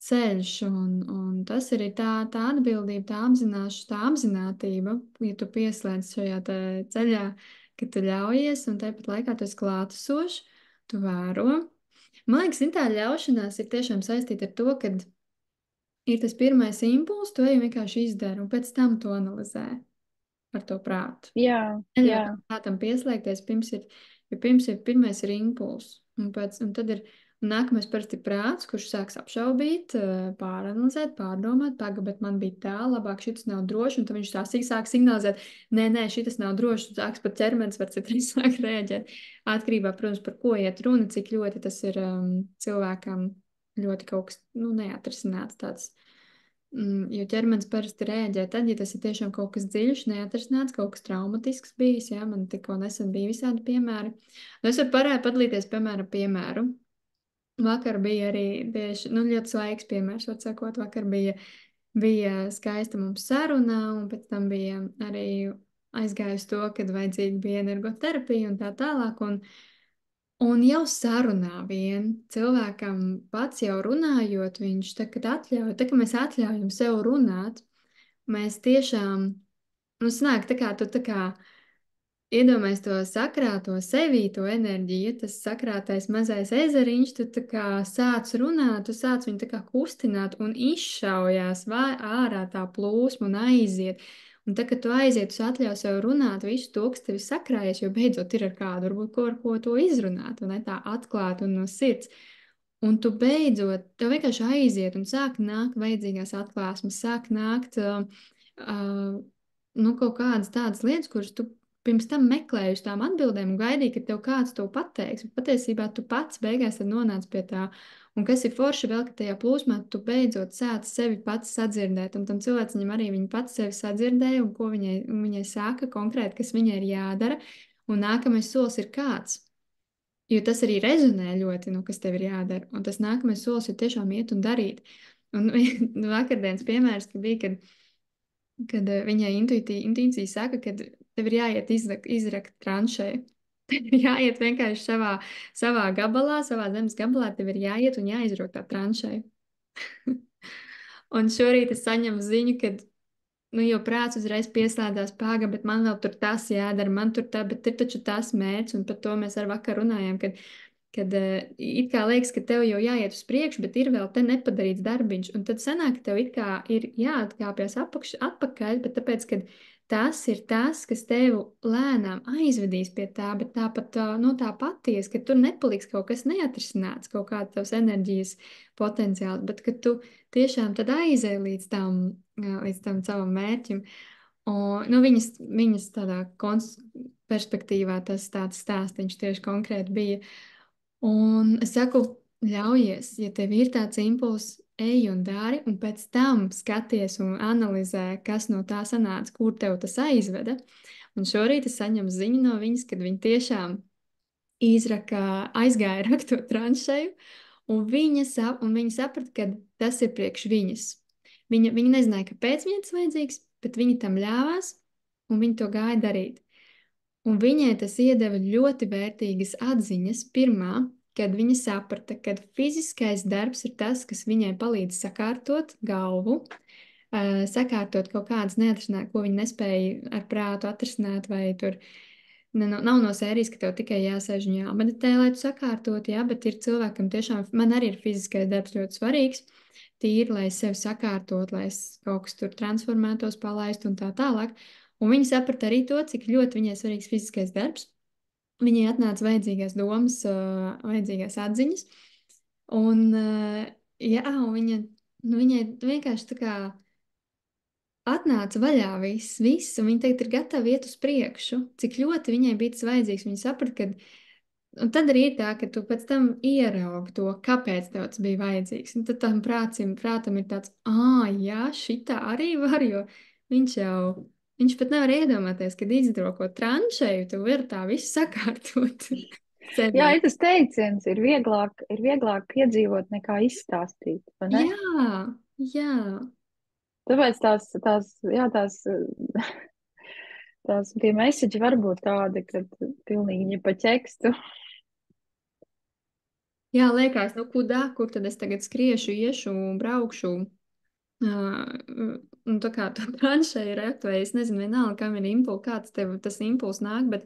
ceļš, un tas ir tā atbildība, tā apzinātība, ja tu pieslēdz šajā ceļā, ka tu ļaujies, un tāpat laikā tu esi klātesošs, tu vēro. Man liekas, tā ļaušanās ir tiešām saistīta ar to, ka ir tas pirmais impulss, tu ej un vienkārši izdari, un pēc tam to analizē ar to prātu. jā, Neļauj jā, tam prātam pieslēgties, pirms ir pirmais ir impulss. Un tad ir nākamais parasti prāts, kurš sāks apšaubīt, pāranalizēt, pārdomāt, pagaidi, bet man bija tā, labāk šis nav drošs, un tad viņš tā sāk signalizēt, nē, šis nav drošs, sāks pat ķermenis var citreiz sāk rēģēt. Atkarībā, protams, par ko iet runa, cik ļoti tas ir cilvēkam ļoti kaut kas, nu, neatrisināts tāds. Jo ķermenis parasti rēģē tad, ja tas ir tiešām kaut kas dziļš, neatrisināts, kaut kas traumatisks bijis. Jā, man tikko nesen bija visādi piemēri. Nu, es varu padalīties, piemēru. Vakar bija arī tieši, nu, ļoti svaigs piemērs, var sakot, vakar bija skaista mums saruna, un pēc tam bija arī aizgājusi to, kad vajadzīga bija energoterapija un tā tālāk. Un jau sarunā vien cilvēkam pats jau runājot, viņš tā, kad atļauj, tā, ka mēs atļaujam sev runāt, mēs tiešām, nu, sanāk, tā kā tu tā kā iedomājies to sakrāto sevī, to enerģiju, tas sakrātais mazais ezeriņš, tu tā kā sāc runāt, tu sāc viņu tā kā kustināt un izšaujās vai ārā tā plūsma un aiziet. Un tā, kad tu aiziet, tu atļauj sev runāt visu to, kas tevi sakrājies, jo beidzot ir ar kādu, varbūt ko ar ko to izrunāt, un ne tā atklāt un no sirds. Un tu beidzot, tev vienkārši aiziet un sāk nākt vajadzīgās atklāsmes, sāk nākt nu, kaut kādas tādas lietas, kuras tu pirms tam meklēji uz tām atbildēm un gaidīji, ka tev kāds to pateiks. Bet patiesībā tu pats beigās nonāc pie tā. Un kas ir forši vēl, ka tajā plūsmā tu beidzot sāc sevi pats sadzirdēt. Un tam cilvēcim arī viņa pats sevi sadzirdēja un ko viņai saka konkrēti, kas viņai ir jādara. Un nākamais solis ir kāds. Jo tas arī rezonē ļoti, nu, kas tev ir jādara. Un tas nākamais solis ir tiešām iet un darīt. Un vakardienas piemērs, ka bija, kad viņai intuīcija saka, ka tev ir jāiet izrakt tranšēju. Tev ir jāiet vienkārši savā gabalā, savā zemes gabalā, tev ir jāiet un jāizrok tā tranšēja. Un šorīt es saņemu ziņu, ka, nu, jo prāts uzreiz pieslēdzās pāga, bet man vēl tur tas jādara, man tur tā, bet ir taču tas mērķis, un par to mēs ar vakar runājām, kad it kā liekas, ka tev jau jāiet uz priekšu, bet ir vēl te nepadarīts darbiņš. Un tad sanāk, ka tev it kā ir jāatkāpjas atpakaļ, bet tāpēc, ka tas ir tas, kas tev lēnām aizvedīs pie tā, bet tāpat no tā patiesi, ka tur nepaliks kaut kas neatrisināts, kaut kāds tavs enerģijas potenciāls, bet ka tu tiešām tad aizēj līdz tam savam mērķim. Un, nu, viņas tādā perspektīvā tas tāds stāstīns tieši konkrēti bija. Un es saku, ļaujies, ja tev ir tāds impulss, ej un dari, un pēc tam skaties un analizē, kas no tā sanāca, kur tev tas aizveda. Un šorīt es saņemu ziņu no viņas, kad viņa tiešām aizgāja rakt to tranšēju, un viņa saprata, ka tas ir priekš viņas. Viņa nezināja, kāpēc viņai tas vajadzīgs, bet viņa tam ļāvās, un viņa to gāja darīt. Un viņai tas iedeva ļoti vērtīgas atziņas. Pirmā, kad viņa saprata, ka fiziskais darbs ir tas, kas viņai palīdz sakārtot galvu, sakārtot kaut kādas neatrisināt, ko viņa nespēja ar prātu atrisināt vai tur nav no sērijas, ka tev tikai jāsēž un jāmeditē, lai tu sakārtot, jā, bet ir cilvēkam tiešām, man arī ir fiziskais darbs ļoti svarīgs, tīri, lai es sevi sakārtot, lai es kaut kas tur transformētos, palaistu un tā tālāk. Un viņi saprata arī to, cik ļoti viņai svarīgs fiziskais darbs. Viņai atnāca vajadzīgās domas, vajadzīgās atziņas. Un, jā, un viņai vienkārši tā kā atnāca vaļā viss, un viņa tagad ir gatava iet uz priekšu, cik ļoti viņai bija tas vajadzīgs. Viņa saprata, ka, un tad arī ir tā, ka tu pēc tam ieraugi to, kāpēc tev tas bija vajadzīgs. Un tad tam prātam ir tāds, jā, šitā arī var, jo viņš jau, viņš pat nevar iedomāties, kad izdroko tranšēju, tu vari tā visu sakārtot Jā, sevī. ir tas teiciens, ir vieglāk piedzīvot nekā izstāstīt, vai ne? Jā, jā. Tāpēc tās tie mēseģi var būt tādi, ka pilnīgi viņa pa ķekstu. Jā, liekas, nu, kudā, kur tad es tagad skriešu, iešu, braukšu. Un tā kā tā tranšēja ir aptvērs, es nezinu, vienalga, kam ir impulss, kāds tev tas impulss nāk, bet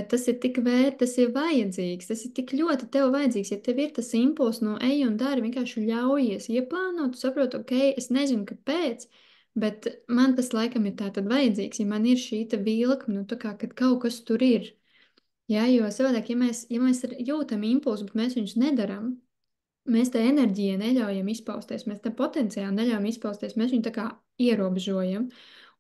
tas ir tik vērt, tas ir vajadzīgs, tas ir tik ļoti tev vajadzīgs. Ja tev ir tas impulss, no ej un dari, vienkārši ļaujies ieplānot, tu saproti, ok, es nezinu, kāpēc, bet man tas laikam ir tā tad vajadzīgs, ja man ir šī ta vilkme, nu tā kā, kad kaut kas tur ir. Jā, jo savādāk, ja mēs jūtam impulsu, bet mēs viņus nedaram, mēs tā enerģija neļaujam izpausties, mēs tā potenciāli neļaujam izpausties, mēs viņu tā kā ierobežojam.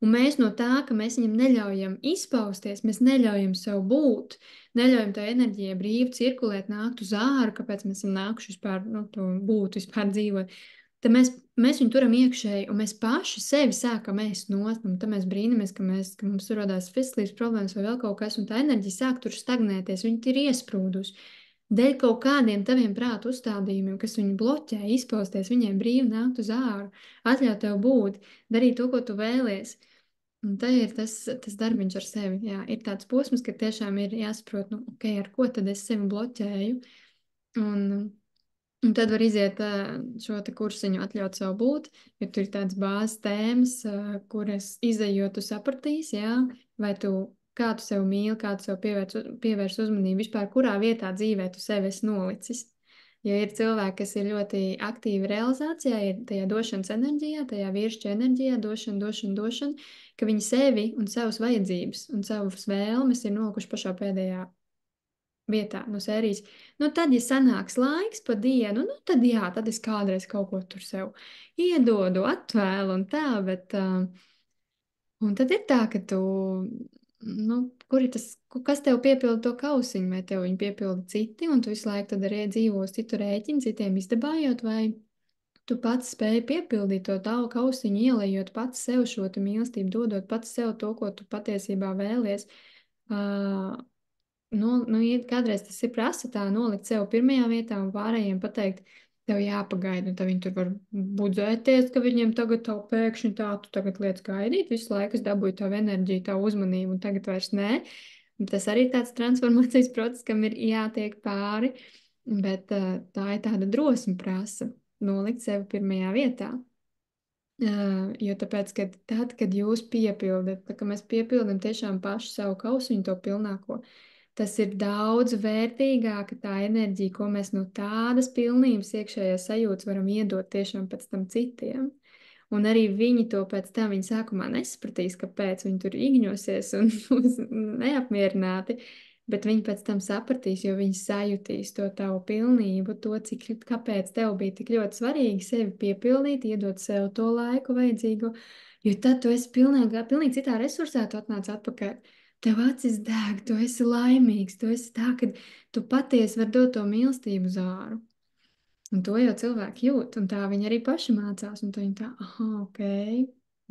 Un mēs no tā, ka mēs viņam neļaujam izpausties, mēs neļaujam sev būt, neļaujam tā enerģija brīvi cirkulēt, nākt uz āru, kāpēc mēs esam nākuši vispār, nu, to būt, vispār dzīvot. Tad mēs viņu turam iekšēji, un mēs paši sevi sākam ēst nost, un tad mēs brīnamies, ka mums rodās veselības problēmas vai vēl kaut kas, un tā enerģija sāk tur stagnēties, viņa ir iesprūdusi. Dēļ kaut kādiem taviem prātu uzstādījumiem, kas viņu bloķē, izpausties, viņiem brīvi nākt uz āru, atļaut tev būt, darīt to, ko tu vēlies. Un tā ir tas darbiņš ar sevi. Jā, ir tāds posms, ka tiešām ir jāsaprot, nu, ok, ar ko tad es sevi bloķēju. Un, Un tad var iziet šo te kursiņu, atļaut sev būt, ja tur ir tādas bāzes tēmas, kuras izējot, tu sapratīsi, jā, vai tu, kā tu sev mīli, kā tu sev pievērš uzmanību, vispār kurā vietā dzīvē tu sevi esi nolicis. Jo ir cilvēki, kas ir ļoti aktīvi realizācijā, ir tajā došanas enerģijā, tajā virsča enerģijā, došana, ka viņi sevi un savas vajadzības un savas vēlmes ir nolikuši pašā pēdējā vietā no sērijas. Nu, tad, ja sanāks laiks pa dienu, nu, tad jā, tad es kādreiz kaut ko tur sev iedodu, atvēlu un tā, bet, un tad ir tā, ka tu, nu, kur ir tas, kas tev piepilda to kausiņu, vai tev viņu piepilda citi, un tu visu laiku tad arī dzīvos citu rēķinu, citiem izdabājot, vai tu pats spēj piepildīt to tavu kausiņu, ielējot pats sev šo tu mīlestību, dodot pats sev to, ko tu patiesībā vēlies. Uh, kādreiz tas ir prasa tā nolikt sev pirmajā vietā un pārējiem pateikt, tev jāpagaida, un tad viņi tur var budzēties, ka viņiem tagad tā pēkšņi tā, tu tagad liec gaidīt, visu laiku es dabūju tavu enerģiju, tavu uzmanību, un tagad vairs nē. Un tas arī ir tāds transformācijas process, kam ir jātiek pāri, bet tā ir tāda drosme prasa nolikt sevi pirmajā vietā. Jo tāpēc, ka tad, kad jūs piepildat, tā, ka mēs piepildam tiešām pašu savu kausiņu, to pilnāko, tas ir daudz vērtīgāka tā enerģija, ko mēs no tādas pilnības iekšējās sajūtas varam iedot tiešām pēc tam citiem. Un arī viņi to pēc tam, viņi sākumā nesapratīs, kāpēc viņi tur igņosies un būs neapmierināti, bet viņi pēc tam sapratīs, jo viņi sajutīs to tavu pilnību, to, kāpēc tev bija tik ļoti svarīgi sevi piepildīt, iedot sev to laiku vajadzīgo, jo tad tu esi pilnīgi citā resursā, tu atnāc atpakaļ. Tev acis deg, tu esi laimīgs, tu esi tā, ka tu patiesi vari dot to mīlestību uz āru. Un to jau cilvēki jūt, un tā viņi arī paši mācās, un viņi tā, ok,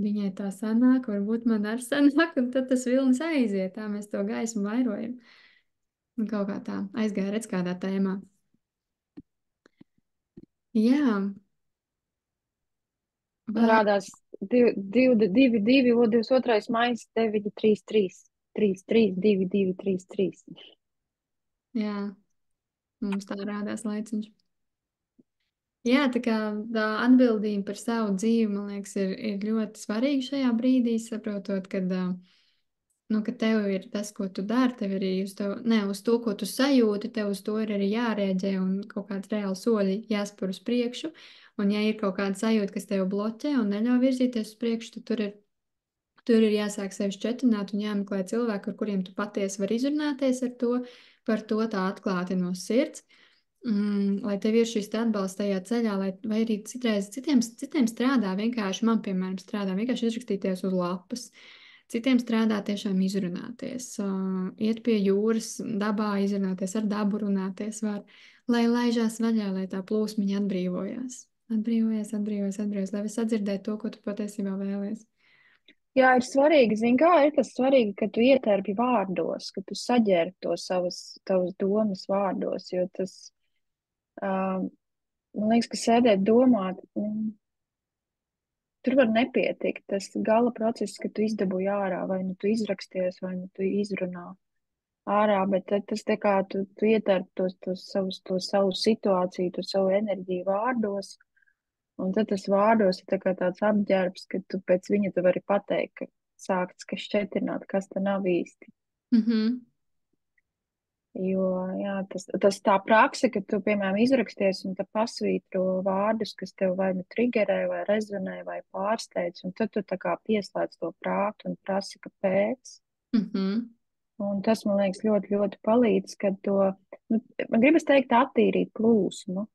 viņai tā sanāk, varbūt man arī sanāk, un tad tas vilnis aiziet, tā mēs to gaismu vairojam. Un kaut kā tā aizgāja, redz kādā tēmā. Jā, vai, Rādās 22, maijs, 9, 3, 3, 3, 3, 2, 2, 3, 3. jā, mums tā rādās laiciņš. Jā, tā kā tā atbildība par savu dzīvi, man liekas, ir ļoti svarīga šajā brīdī, saprotot, ka nu, ka tev ir tas, ko tu dari, tev ir arī uz to, ko tu sajūti, tev uz to ir arī jārēģē un kaut kāds reāls soļi jāspēr uz priekšu. Un ja ir kaut kāda sajūta, kas tev bloķē un neļauj virzīties uz priekšu, tad tur ir jāsāk sevi šķetināt un jāmeklē cilvēki, ar kuriem tu patiesi vari izrunāties par to tā atklāti no sirds. Lai tev ir šis atbalsts tajā ceļā, vai arī citreiz citiem strādā vienkārši, man, piemēram, strādā vienkārši izrakstīties uz lapas. Citiem strādā tiešām izrunāties, iet pie jūras, dabā izrunāties, ar dabu runāties var, lai laižās vaļā, lai tā plūsmiņa atbrīvojās. Atbrīvojas, lai var sadzirdēt to, ko tu patiesībā vēlies. Jā, ir svarīgi, zini, kā ir tas svarīgi, ka tu ietērpi vārdos, ka tu saģērbi to tavas domas vārdos, jo tas, man liekas, ka sēdēt domāt, tur var nepietikt. Tas gala process, ka tu izdabūji ārā, vai nu tu izraksties, vai nu tu izrunā ārā, bet tad tas tā kā tu ietērpi to savu situāciju, to savu enerģiju vārdos. Un tad tas vārdos ir tā kā tāds apģērbs, ka tu pēc viņa tu vari pateikt, ka sākts, ka šķetināt, kas te nav īsti. Mhm. Jo, jā, tas tā praksa, ka tu, piemēram, izraksties un tad pasvītro vārdus, kas tev vai nu trigerē, vai rezonē, vai pārsteidz, un tad tu tā kā pieslēdz to prātu un prasi, kāpēc. Mhm. Un tas, man liekas, ļoti, ļoti palīdz, kad to, nu, man gribas teikt, attīrīt plūsmu.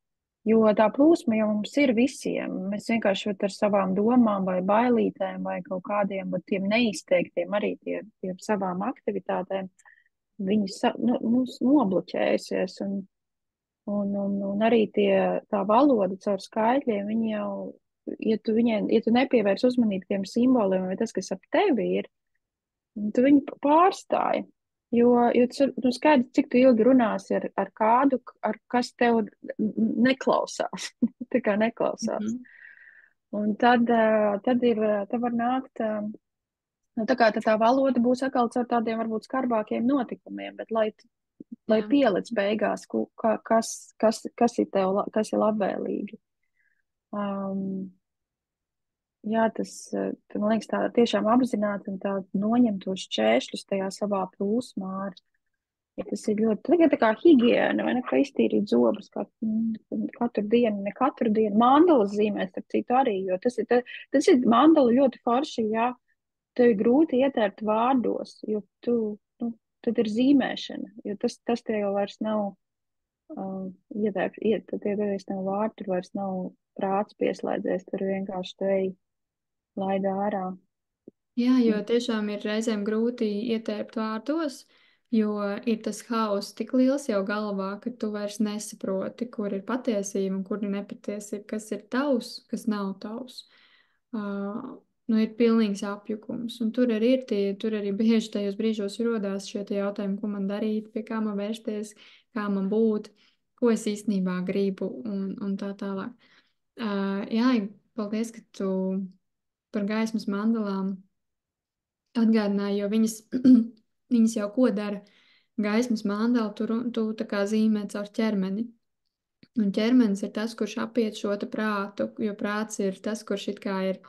Jo tā plūsma jau mums ir visiem. Mēs vienkārši ar savām domām, vai bailītēm, vai kaut kādiem tiem neizteiktiem, arī tiem savām aktivitātēm, viņi nobloķējusies. Un arī tā valoda caur skaitļiem, viņi jau, ja tu nepievērs uzmanību tiem simboliem, vai tas, kas ap tevi ir, tu viņu pārstāji. Jo tu skaidrs, cik tu ilgi runāsi ar kādu, kas tev neklausās. Tā kā neklausās. Mhm. Un tad var nākt, nu, tā kā tā valoda būs atkal caur tādiem varbūt skarbākiem notikumiem, bet lai Jā. pielic beigās, kas ir tev, kas ir labvēlīgi. Um, Jā, man liekas, tā tiešām apzināti un tā noņem tos šķēršļus tajā savā plūsmā. Ja tas ir ļoti, tagad tā kā higiēna, vai ne, kā iztīrīt zobus katru dienu, ne katru dienu. Mandalas zīmēs, starp citu, arī, jo tas ir mandala ļoti forši, jā, tev ir grūti ietērt vārdos, jo tad ir zīmēšana, jo tas te jau vairs nav, tad tie vairs nav vārdi, tur vairs nav prāts pieslēdzies, tur vienkārši te laida ārā. Jā, jo tiešām ir reizēm grūti ietērpt vārdos, jo ir tas hauss tik liels jau galvā, ka tu vairs nesaproti, kur ir patiesība un kur ir nepatiesība, kas ir tavs, kas nav tavs. Nu, ir pilnīgs apjukums. Un tur arī bieži tajos brīžos rodās šie tie jautājumi, ko man darīt, pie kā man vērsties, kā man būt, ko es īstenībā gribu un tā tālāk. Jā, paldies, ka tu par gaismas mandalām atgādināja, jo viņas, viņas jau ko dara. Gaismas mandālu tu tā kā zīmē caur ķermeni. Un ķermenis ir tas, kurš apiet šo te prātu, jo prāts ir tas, kurš it kā ir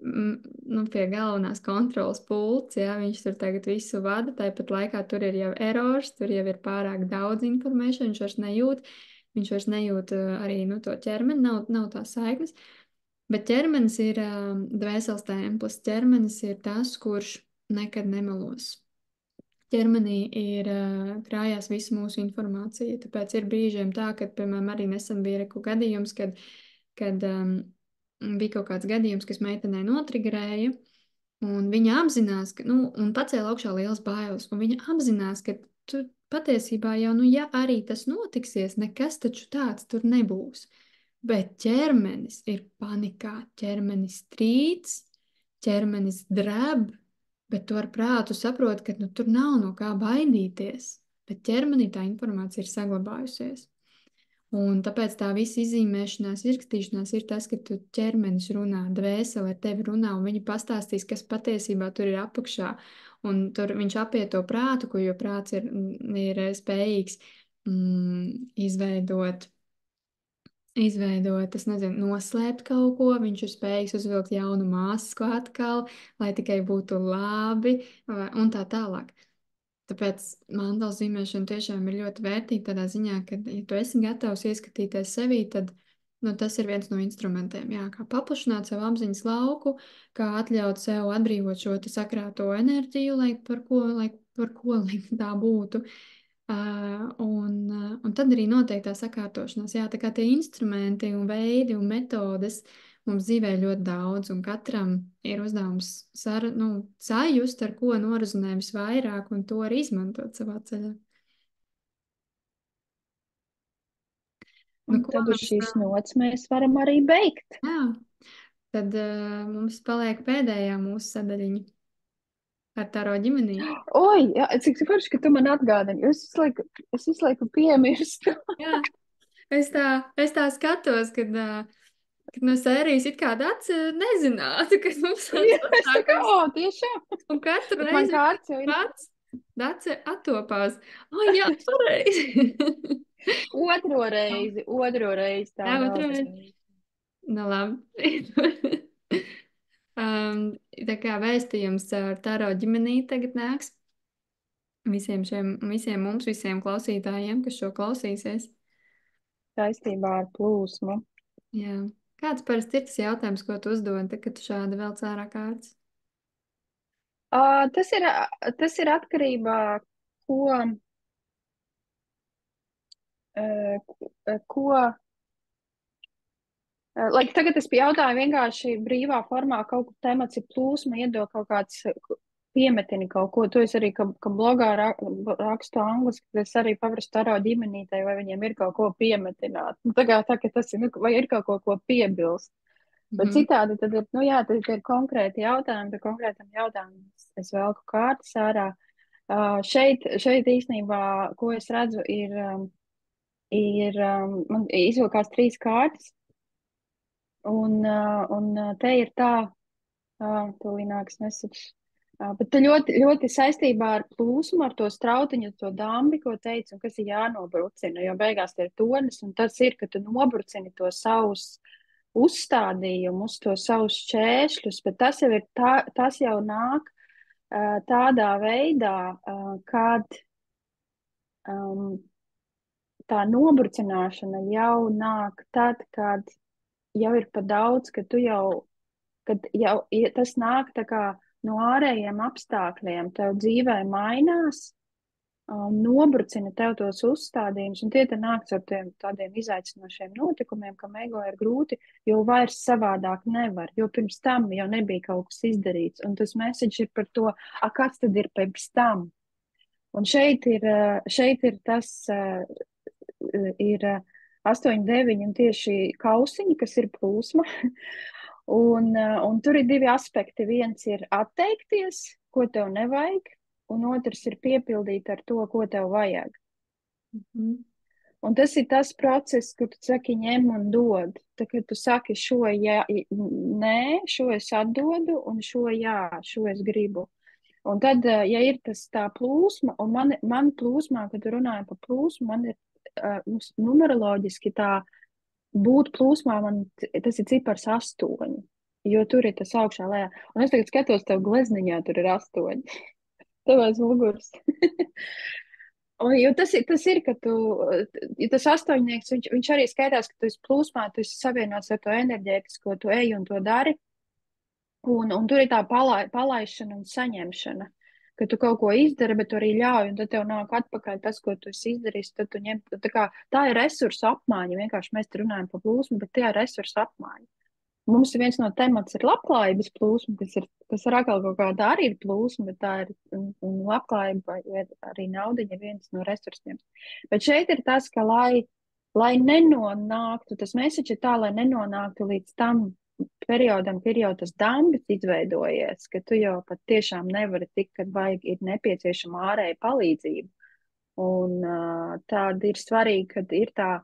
nu, pie galvenās kontrolas pults, jā, viņš tur tagad visu vada, tāpat laikā tur ir jau erors, tur jau ir pārāk daudz informācijas, viņš vairs nejūt arī nu, to ķermeni, nav tā saiknes. Bet ķermenis ir dvēseles templis. Ķermenis ir tas, kurš nekad nemelos. Ķermenī ir krājās visa mūsu informācija. Tāpēc ir brīžiem tā, ka, piemēram, arī nesen bija reku gadījums, kad bija kaut kāds gadījums, kas meitenei notrigerēja, un viņa apzinās, ka, nu, un pacēla augšā liels bailes, un viņa apzinās, ka tu patiesībā jau, nu, ja arī tas notiksies, nekas taču tāds tur nebūs. Bet ķermenis ir panikā, ķermenis trīc, ķermenis dreb, bet tu ar prātu saproti, ka nu, tur nav no kā baidīties. Bet ķermenī tā informācija ir saglabājusies. Un tāpēc tā visa izzīmēšanās, izrakstīšanās ir tas, ka tu ķermenis runā, dvēsele ar tevi runā, un viņi pastāstīs, kas patiesībā tur ir apakšā. Un tur viņš apiet to prātu, jo prāts ir spējīgs izveidot izveidot, es nezinu, noslēpt kaut ko, viņš ir spējīgs uzvilkt jaunu masku atkal, lai tikai būtu labi, un tā tālāk. Tāpēc mantāla zīmēšana tiešām ir ļoti vērtīga tādā ziņā, ka, ja tu esi gatavs ieskatīties sevī, tad nu, tas ir viens no instrumentiem. Jā, kā paplašināt savu apziņas lauku, kā atļaut sev atbrīvot šo te sakrāto enerģiju, lai tā būtu. Un tad arī notiek tā sakārtošanās. Jā, tā kā tie instrumenti un veidi un metodes mums dzīvē ļoti daudz, un katram ir uzdevums sajust, ar ko norizonē visvairāk, un to arī izmantot savā ceļā. Nu, Un ko tad uz mēs, šīs nots mēs varam arī beigt. jā, tad mums paliek pēdējā mūsu sadaļiņa ar Taro ģimenīti. Oi, jā, cik forši, ka tu man atgādini. Es visu laiku piemirstu. Jā, es tā skatos, kad no sērijas it kā Dace nezinātu, ka mums Jā, tāds es tā kā, pasākums, tiešām. un katru Bet man reizi kārts jau ir pats Dace attopās. O, jā, pareizi. otro reizi tā Jā, vēl otru tas. reizi. Nu, labi. Tā kā vēstījums ar Taro ģimenī tagad nāks visiem mums, visiem klausītājiem, kas šo klausīsies. Saistībā ar plūsmu. Jā. Kāds parasti ir tas jautājums, ko tu uzdod, kad tu šādi velc ārā kārtas? Tas ir atkarībā, ko, ko, lai tagad es jautāju vienkārši brīvā formā, kaut kur temats ir plūsma, iedod kaut kāds piemetini kaut ko. Tu esi arī, ka blogā rakstu angliski, tad es arī pavrastu Taro ģimenītei, vai viņiem ir kaut ko piemetināt. Nu, tā, ka tas ir, vai ir kaut ko piebilst. Bet citādi tad ir, nu jā, tad ir konkrēti jautājumi, tad konkrētam jautājumam es velku kārtas ārā. Šeit īstenībā, ko es redzu, man izvilkās 3 kārtas, un te ir tā, tūlīnāks message. Bet te ļoti, ļoti saistībā ar plūsmu, ar to strautiņu, to dambi, ko teicu, un kas ir jānobrucina, jo beigās tie ir tonis, un tas ir, ka tu nobrucini to savus uzstādījumus, to savus šķēršļus, bet tas jau ir tas jau nāk tādā veidā, kad tā nobrucināšana jau nāk tad, kad jau ir pa daudz, kad tas nāk tā kā no ārējiem apstākļiem, tev dzīvē mainās, nobrucina tev tos uzstādījumus, un tie te nāks ar tādiem izaicinošiem notikumiem, kam ego ir grūti, jo vairs savādāk nevar, jo pirms tam jau nebija kaut kas izdarīts, un tas message ir par to, kas tad ir pirms tam? Un šeit ir tas, ir 8, 9 un tieši kausiņi, kas ir plūsma, un tur ir 2 aspekti. Viens ir atteikties, ko tev nevajag, un otrs ir piepildīt ar to, ko tev vajag. Un tas ir tas process, kur tu saki ņem un dod. Tad, kad tu saki šo jā, nē, šo es atdodu, un šo jā, šo es gribu. Un tad, ja ir tā plūsma, un man plūsmā, kad runājam par plūsmu, man ir numeroloģiski tā būt plūsmā, tas ir cipars 8, jo tur ir tas augšā lejā. Un es tagad skatos tev glezniņā, tur ir 8. Tev aiz muguras. Jo tas ir, ka ja tas 8-nieks, viņš arī skaitās, ka tu esi plūsmā, tu esi savienots ar to enerģētisko, tu ej un to dari. Un tur ir tā palaišana un saņemšana, ka tu kaut ko izdari, bet tu arī ļauj, un tad tev nāk atpakaļ tas, ko tu esi izdarījis, tad tu ņem. Tā ir resursu apmaiņa, vienkārši mēs te runājam par plūsmu, bet tā ir resursu apmaiņa. Mums viens no temats ir labklājības plūsma, kas ir atkal kaut kāda arī ir plūsma, bet tā ir un labklājība vai arī naudiņa ir viens no resursiem. Bet šeit ir tas, ka lai nenonāktu, tas message ir tā, lai nenonāktu līdz tam periodam, kad jau tas dambis izveidojies, ka tu jau pat tiešām nevari tikt, kad ir nepieciešama ārēja palīdzība. Un tāda ir svarīgi, kad ir tā,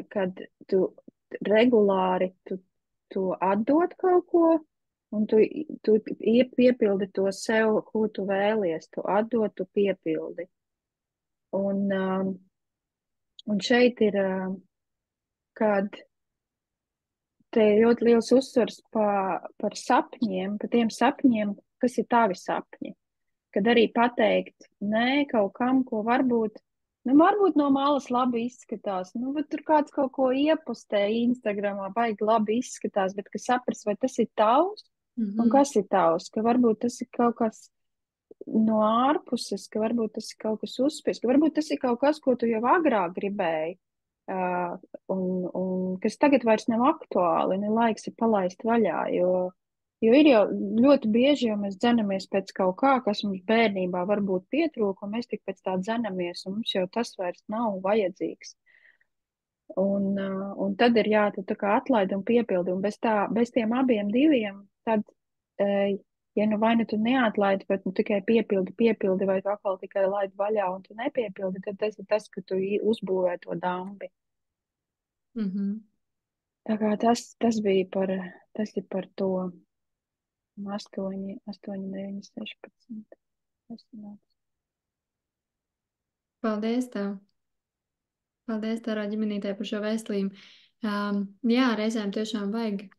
kad tu regulāri tu atdod kaut ko, un tu piepildi to sev, ko tu vēlies. Tu atdod, tu piepildi. Un šeit ir kad te ir ļoti liels uzsvars par sapņiem, par tiem sapņiem, kas ir tavi sapņi. Kad arī pateikt nē kaut kam, ko varbūt, nu, varbūt no malas labi izskatās. Nu, bet tur kāds kaut ko iepostē Instagramā, baigi labi izskatās, bet ka saprast, vai tas ir tavs un Mhm. kas ir tavs, ka varbūt tas ir kaut kas no ārpuses, ka varbūt tas ir kaut kas uzspies, ka varbūt tas ir kaut kas, ko tu jau agrāk gribēji, uh, un kas tagad vairs nav aktuāli, ne laiks ir palaist vaļā, jo ir jau ļoti bieži, jo mēs dzenamies pēc kaut kā, kas mums bērnībā varbūt pietrūka, un mēs tik pēc tā dzenamies, un mums jau tas vairs nav vajadzīgs. Un tad ir jā, tu tā kā atlaidi un piepildi, un bez tiem abiem diviem, tad, eh, ja nu vai nu tu neatlaidi, bet nu tikai piepildi, vai tu atkal tikai laidi vaļā un tu nepiepildi, tad tas ir tas, ka tu uzbūvē to dambi. Mhm. Tā kā tas ir par to 8, 8, 9, 16. Tas nāc. Paldies tev! Paldies, Tārā ģimenītē, par šo vēstījumu. Jā, reizēm tiešām vajag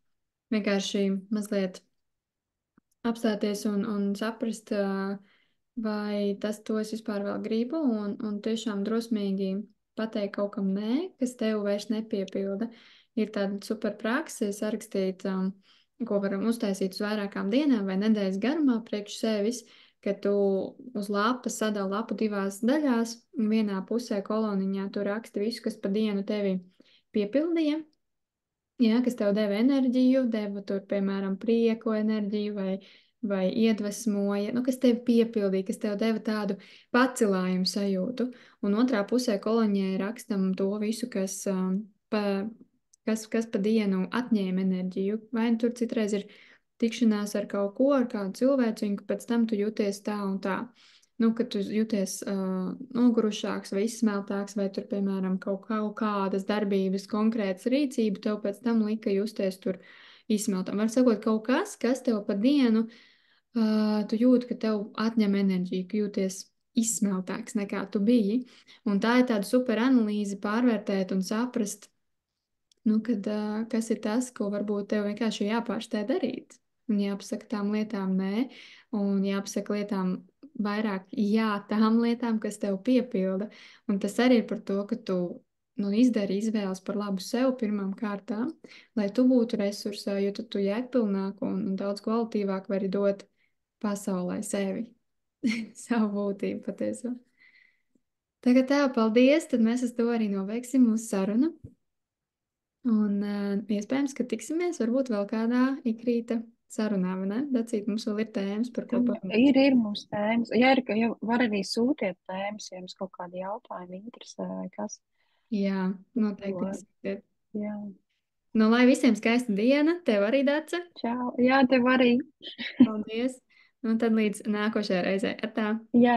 vienkārši mazliet apstāties un saprast, vai tas to es vispār vēl gribu, un tiešām drosmīgi pateikt kaut kam nē, kas tev vairs nepiepilda. Ir tāda super praksa, sarakstīt, ko varam uztaisīt uz vairākām dienām vai nedēļas garumā priekš sevis, ka tu uz lapas sadali lapu divās daļās, un vienā pusē koloniņā tu raksti visu, kas pa dienu tevi piepildīja. Jā, kas tev deva enerģiju, deva tur, piemēram, prieku enerģiju vai iedvesmoja, nu, kas tevi piepildīja, kas tev deva tādu pacilājumu sajūtu. Un otrā pusē koloņai rakstam to visu, kas pa dienu atņēma enerģiju. Vai nu tur citreiz ir tikšanās ar kaut ko, ar kādu cilvēku, un pēc tam tu jūties tā un tā. Nu, kad tu jūties nogurušāks vai izsmeltāks, vai tur, piemēram, kaut kādas darbības, konkrētas rīcība, tev pēc tam lika justies tur izsmeltam. Var sakot, kaut kas, kas tev pa dienu, tu jūti, ka tev atņem enerģiju, ka jūties izsmeltāks nekā tu biji. Un tā ir tāda super analīze pārvērtēt un saprast, nu, kas ir tas, ko varbūt tev vienkārši jāpārstē darīt. Un jāpasaka tām lietām nē, un jāpasaka lietām vairāk jā tām lietām, kas tev piepilda. Un tas arī ir par to, ka tu izdari izvēles par labu sev pirmām kārtām, lai tu būtu resursā, jo tad tu jēgpilnāk un daudz kvalitīvāk vari dot pasaulē sevi, savu būtību patiesībā. Tagad tev paldies, tad mēs uz to arī nobeigsim mūsu sarunu. Un iespējams, ka tiksimies varbūt vēl kādā ikrīta sarunā, vai ne? Dacīt, mums vēl ir tēmas, par ko parunāt. Ir mums tēmas. Ja var arī sūtiet tēmas, ja jums kaut kādi jautājumi interesē vai kas. Jā, noteikti. Jo, Iesiet. jā. Nu, lai visiem skaista diena, tev arī, Dace. Čau. Jā, tev arī. Paldies. Un tad līdz nākošajai reizei. Atā. Jā.